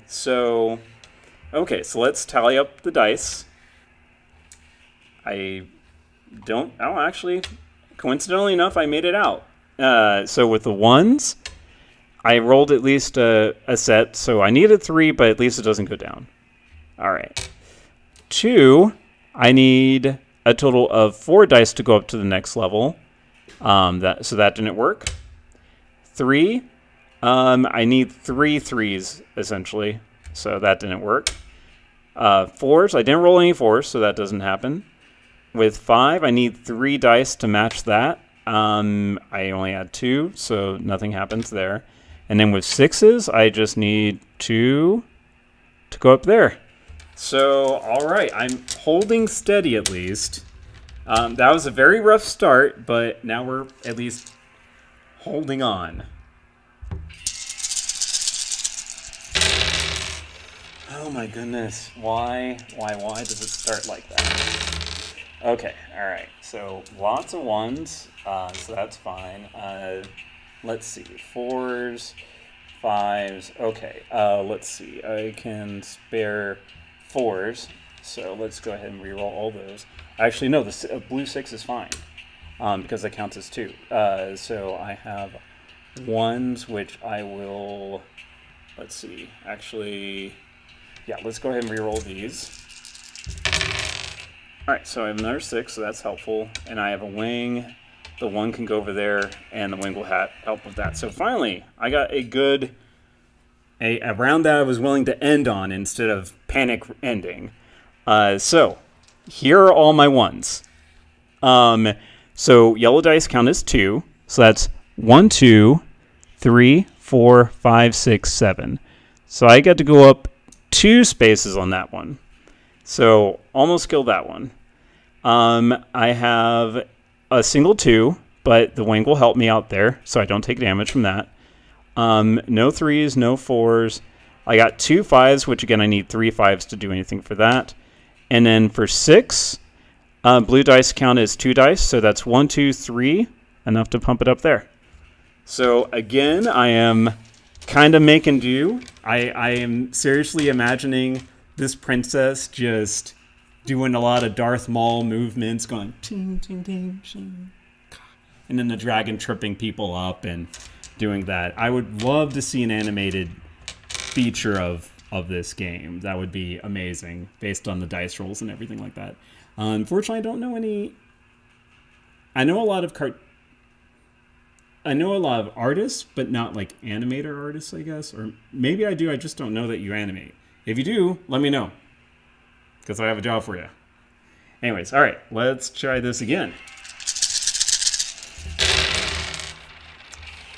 so let's tally up the dice. Actually, coincidentally enough, I made it out. So with the 1s, I rolled at least a set, so I needed 3, but at least it doesn't go down. All right. 2, I need a total of 4 dice to go up to the next level. So that didn't work. 3, I need 3 3s, essentially, so that didn't work. 4s, I didn't roll any 4s, so that doesn't happen. With 5, I need 3 dice to match that. I only had 2, so nothing happens there. And then with 6s, I just need 2 to go up there. So, all right, I'm holding steady at least. That was a very rough start, but now we're at least holding on. Oh my goodness, why does it start like that? Okay, all right, so lots of 1s, so that's fine. Let's see, 4s, 5s, okay, let's see, I can spare 4s, so let's go ahead and re-roll all those. Actually, no, the blue 6 is fine, because that counts as 2. So I have 1s, which I will, let's see, actually, yeah, let's go ahead and re-roll these. All right, so I have another 6, so that's helpful, and I have a wing. The 1 can go over there, and the wing will help with that. So finally, I got a round that I was willing to end on instead of panic ending. So here are all my 1s. So yellow dice count as 2. So that's 1, 2, 3, 4, 5, 6, 7. So I get to go up 2 spaces on that one. So almost killed that one. I have a single 2, but the wing will help me out there, so I don't take damage from that. No 3s, no 4s. I got 2 5s, which again I need 3 5s to do anything for that. And then for 6, blue dice count as 2 dice, so that's 1, 2, 3, enough to pump it up there. So again, I am kind of making do. I am seriously imagining this princess just doing a lot of Darth Maul movements, going ting ting ting ting, and then the dragon tripping people up and doing that. I would love to see an animated feature of this game. That would be amazing, based on the dice rolls and everything like that. Unfortunately, I don't know any. I know a lot of artists, but not like animator artists, I guess. Or maybe I do, I just don't know that you animate. If you do, let me know, because I have a job for you. Anyways, all right, let's try this again.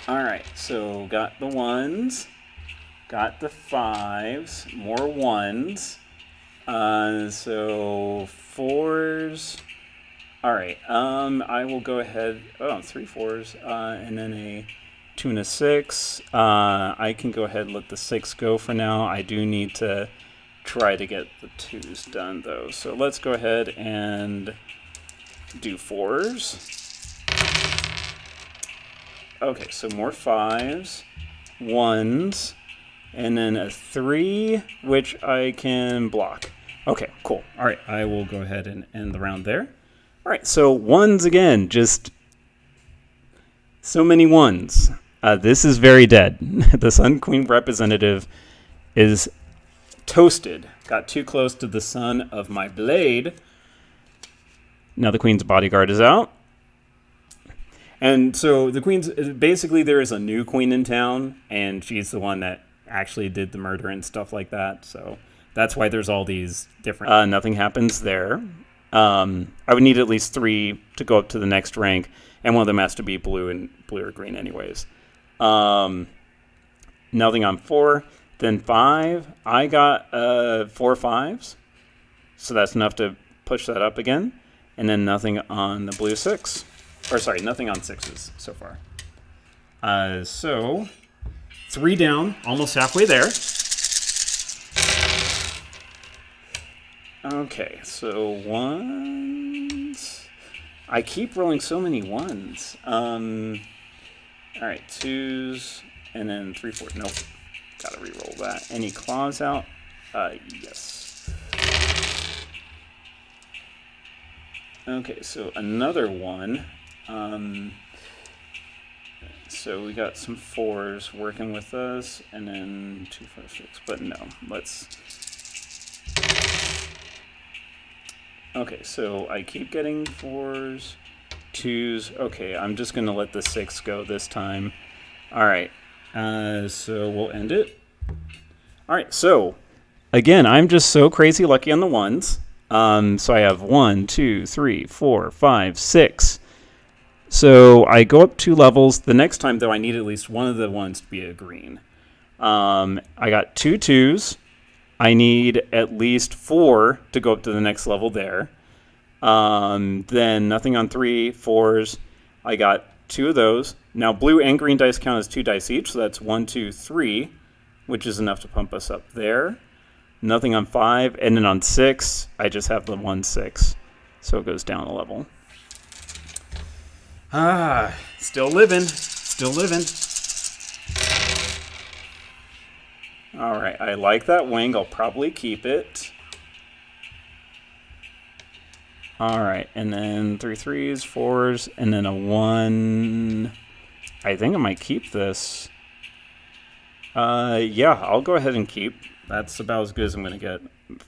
All right, so got the ones, got the fives, more ones. So fours. All right, I will go ahead. Oh, 3 4s, and then a 2 and a 6. I can go ahead and let the 6 go for now. I do need to try to get the 2s done, though. So let's go ahead and do 4s. Okay, so more 5s, 1s, and then a 3, which I can block. Okay, cool. All right, I will go ahead and end the round there. All right, so 1s again, just so many 1s. This is very dead. The Sun Queen representative is toasted. Got too close to the sun of my blade. Now the Queen's bodyguard is out. And so the Queen's, basically there is a new queen in town, and she's the one that actually did the murder and stuff like that. So that's why there's all these different... nothing happens there. I would need at least 3 to go up to the next rank, and one of them has to be blue or green anyways. Nothing on 4. Then 5. I got 4 5s, so that's enough to push that up again. And then nothing on the blue 6. Or sorry, nothing on 6s so far. So 3 down, almost halfway there. Okay, so 1s. I keep rolling so many 1s. All right, 2s, and then 3 4. Nope, gotta re-roll that. Any claws out? Yes. Okay, so another 1. So we got some 4s working with us, and then 2 5 6. But no, let's. Okay, so I keep getting 4s, 2s. Okay, I'm just gonna let the 6 go this time. All right, so we'll end it. All right, so again, I'm just so crazy lucky on the 1s. So I have 1, 2, 3, 4, 5, 6. So I go up 2 levels. The next time, though, I need at least one of the 1s to be a green. I got 2 2s. I need at least 4 to go up to the next level there. Then nothing on 3, 4s. I got 2 of those. Now blue and green dice count as 2 dice each, so that's 1, 2, 3, which is enough to pump us up there. Nothing on 5, and then on 6, I just have the 1 6, so it goes down a level. Still living. All right, I like that wing. I'll probably keep it. All right, and then 3 3s, 4s, and then a 1. I think I might keep this. Yeah, I'll go ahead and keep. That's about as good as I'm going to get,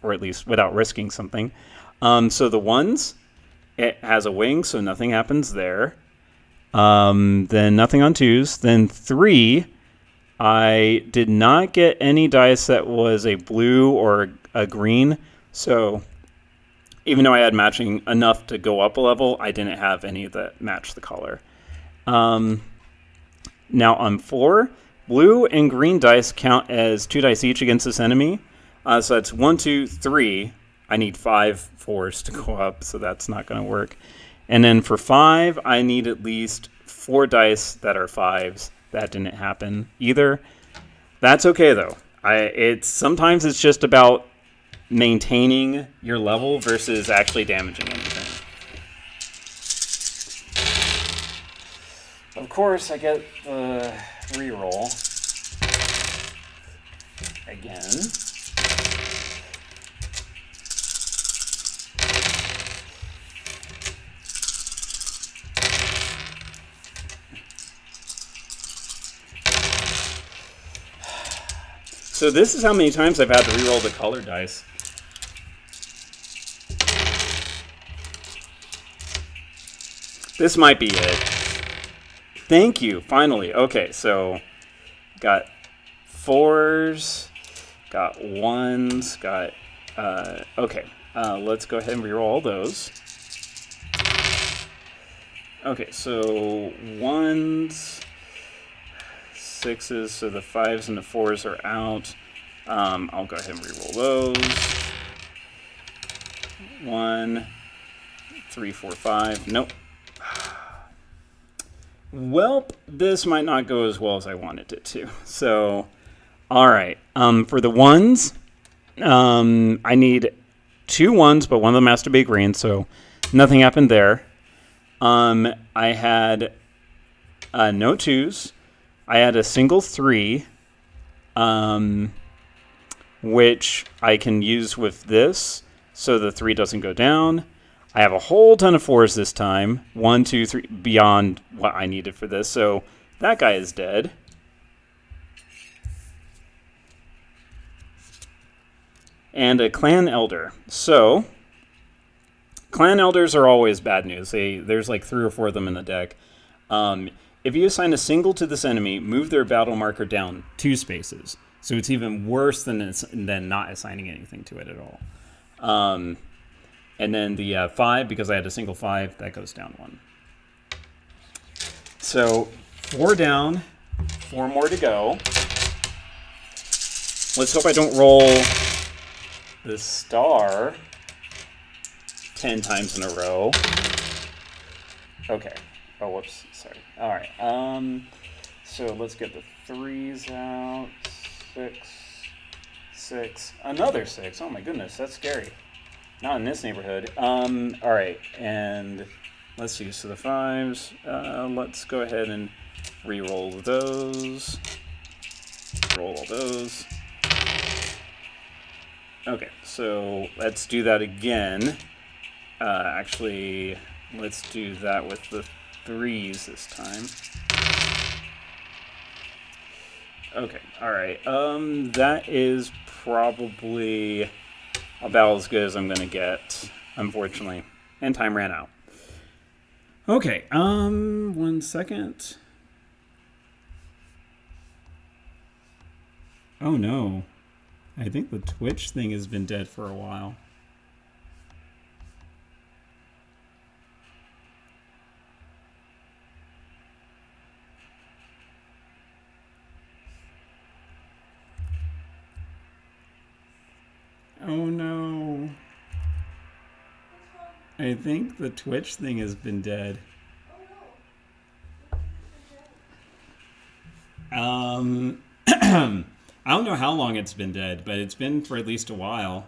or at least without risking something. So the 1s, it has a wing, so nothing happens there. Then nothing on 2s. Then 3, I did not get any dice that was a blue or a green. So even though I had matching enough to go up a level, I didn't have any that matched the color. Now on 4, blue and green dice count as 2 dice each against this enemy. So that's 1, 2, 3. I need 5 4s to go up, so that's not going to work. And then for 5, I need at least 4 dice that are 5s. That didn't happen either. That's okay, though. Sometimes it's just about maintaining your level versus actually damaging anything. Of course, I get the reroll again. So this is how many times I've had to reroll the color dice. This might be it. Thank you, finally. Okay, so got 4s, got 1s, got... okay, let's go ahead and reroll all those. Okay, so 1s, 6s, so the 5s and the 4s are out. I'll go ahead and reroll those. 1, 3, 4, 5. Nope. Welp, this might not go as well as I wanted it to. So, all right. For the 1s, I need 2 1s, but one of them has to be green, so nothing happened there. I had no 2s. I had a single 3, which I can use with this, so the 3 doesn't go down. I have a whole ton of 4s this time. 1, 2, 3, beyond what I needed for this, so that guy is dead. And a clan elder. So, clan elders are always bad news. There's like 3 or 4 of them in the deck. If you assign a single to this enemy, move their battle marker down 2 spaces. So it's even worse than not assigning anything to it at all. And then the 5, because I had a single 5, that goes down 1. So 4 down, 4 more to go. Let's hope I don't roll the star 10 times in a row. Okay. Oh, whoops. Sorry. All right. So let's get the 3s out. 6. 6. Another 6. Oh my goodness, that's scary. Not in this neighborhood. All right, and let's see. So the 5s. Let's go ahead and re-roll those. Roll all those. Okay, so let's do that again. Actually, let's do that with the 3s this time. Okay, all right. That is probably about as good as I'm gonna get, unfortunately. And time ran out. Okay, 1 second. Oh no. I think the Twitch thing has been dead for a while. Oh no. I think the Twitch thing has been dead. I don't know how long it's been dead, but it's been for at least a while.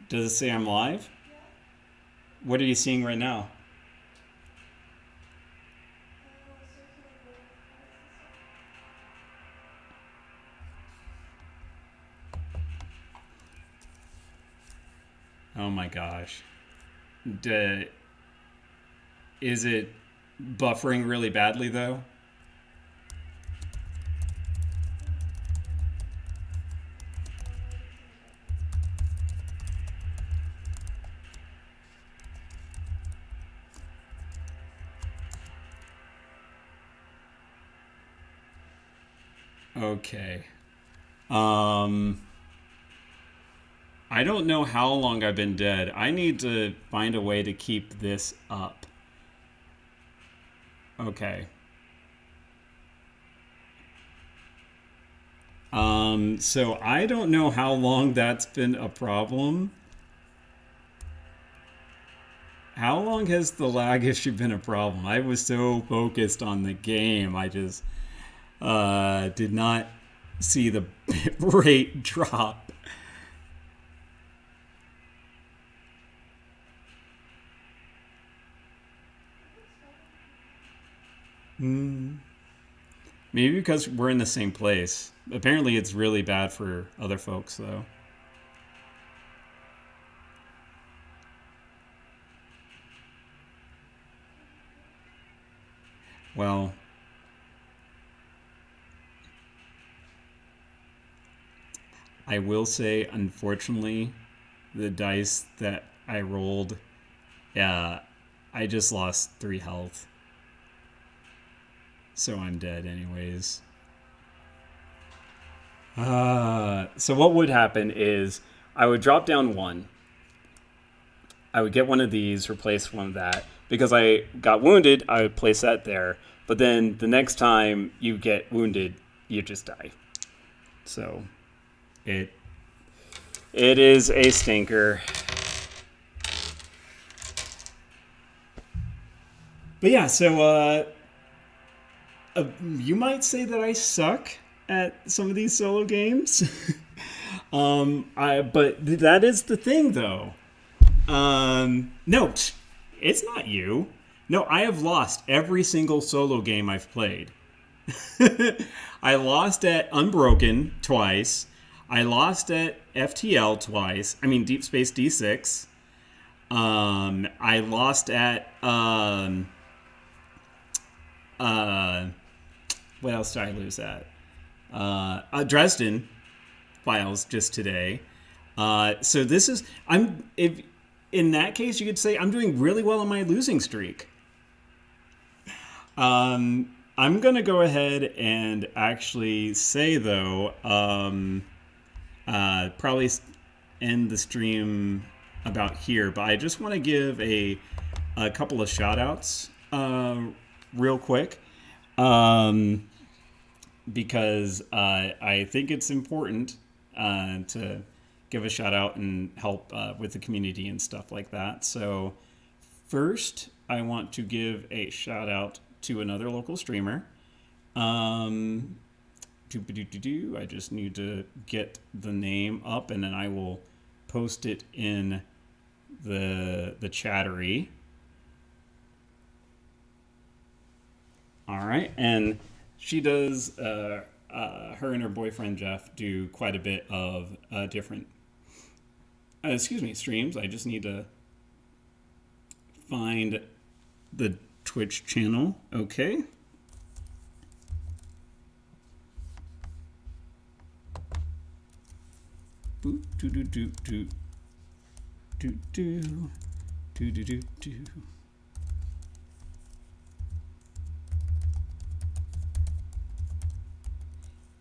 Does it say I'm live? What are you seeing right now? Oh my gosh. Is it buffering really badly though? Okay. I don't know how long I've been dead. I need to find a way to keep this up. Okay. So I don't know how long that's been a problem. How long has the lag issue been a problem? I was so focused on the game, I just did not see the bit rate drop. Maybe because we're in the same place. Apparently, it's really bad for other folks, though. Well, I will say, unfortunately, the dice that I rolled, I just lost 3 health. So I'm dead anyways. So what would happen is I would drop down 1. I would get one of these, replace one of that. Because I got wounded, I would place that there. But then the next time you get wounded, you just die. So it is a stinker. But yeah, so you might say that I suck at some of these solo games. But that is the thing, though. No, it's not you. No, I have lost every single solo game I've played. I lost at Unbroken twice. I lost at FTL twice. I mean, Deep Space D6. I lost at what else did I lose at? Dresden files just today. So this is if in that case you could say I'm doing really well on my losing streak. I'm gonna go ahead and actually say though, probably end the stream about here, but I just want to give a couple of shout outs real quick. Because I think it's important to give a shout out and help with the community and stuff like that. So first, I want to give a shout out to another local streamer. I just need to get the name up and then I will post it in the chattery. All right, and she does, her and her boyfriend Jeff do quite a bit of different, streams. I just need to find the Twitch channel. Okay. Boop, doo doo doo doo doo doo doo doo doo doo.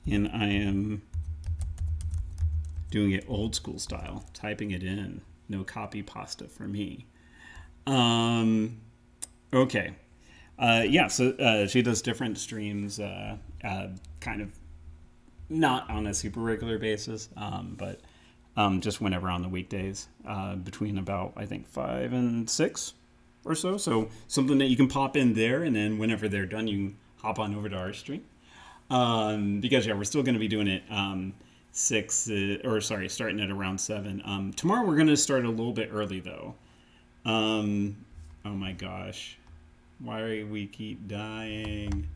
And I am doing it old school style, typing it in. No copy pasta for me. Okay. So she does different streams, kind of not on a super regular basis, but just whenever on the weekdays, between about, I think, 5 and 6 or so. So something that you can pop in there, and then whenever they're done, you can hop on over to our stream. Because we're still going to be doing it starting at around 7. Tomorrow we're going to start a little bit early though. Oh my gosh, why do we keep dying?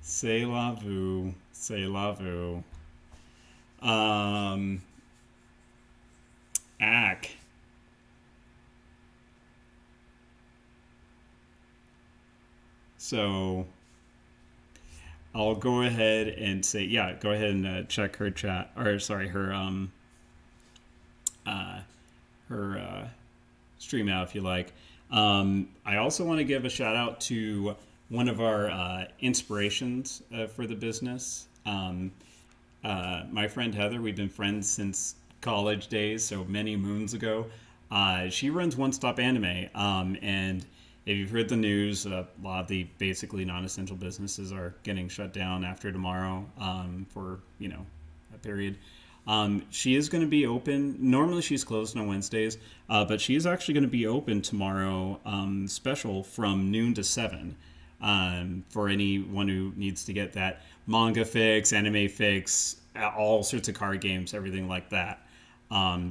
C'est la vu, c'est la vu. Ack. So I'll go ahead and say, go ahead and check her chat, or sorry, her stream out if you like. I also want to give a shout out to one of our inspirations for the business. My friend Heather, we've been friends since college days, so many moons ago. She runs One Stop Anime, and if you've heard the news, a lot of the basically non-essential businesses are getting shut down after tomorrow for a period. She is going to be open. Normally she's closed on Wednesdays, but she is actually going to be open tomorrow, special from noon to 7, for anyone who needs to get that manga fix, anime fix, all sorts of card games, everything like that.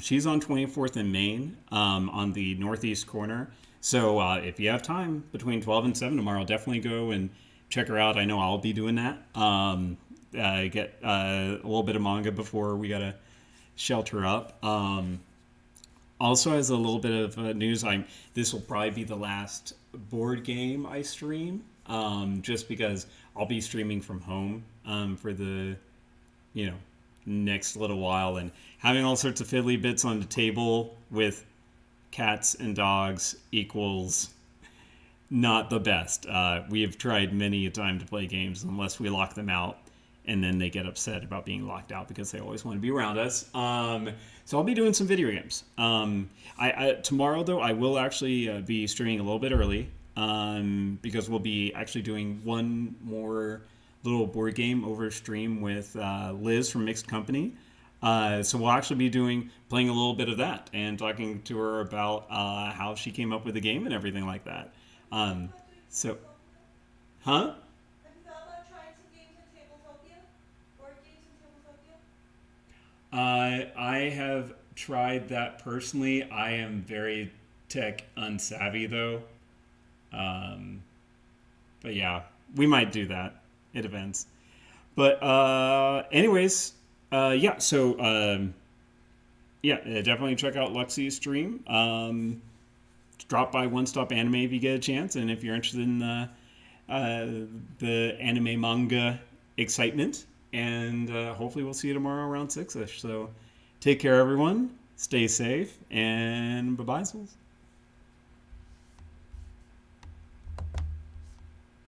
She's on 24th and Main on the northeast corner. So if you have time between 12 and 7 tomorrow, definitely go and check her out. I know I'll be doing that. Get a little bit of manga before we got to shelter up. Also, as a little bit of news, this will probably be the last board game I stream, just because I'll be streaming from home for the next little while, and having all sorts of fiddly bits on the table with cats and dogs equals not the best. We have tried many a time to play games unless we lock them out, and then they get upset about being locked out because they always want to be around us. So I'll be doing some video games. Tomorrow, though, I will actually be streaming a little bit early because we'll be actually doing one more little board game over stream with Liz from Mixed Company. So we'll actually be playing a little bit of that and talking to her about how she came up with the game and everything like that. So, huh? Have you thought about trying some games in Tabletopia? Board games in Tabletopia? I have tried that personally. I am very tech unsavvy though. But yeah, we might do that. It depends. But anyways, yeah. So definitely check out Lexi's stream. Drop by One Stop Anime if you get a chance, and if you're interested in the anime manga excitement. And hopefully we'll see you tomorrow around 6ish. So take care, everyone. Stay safe, and bye-bye, souls.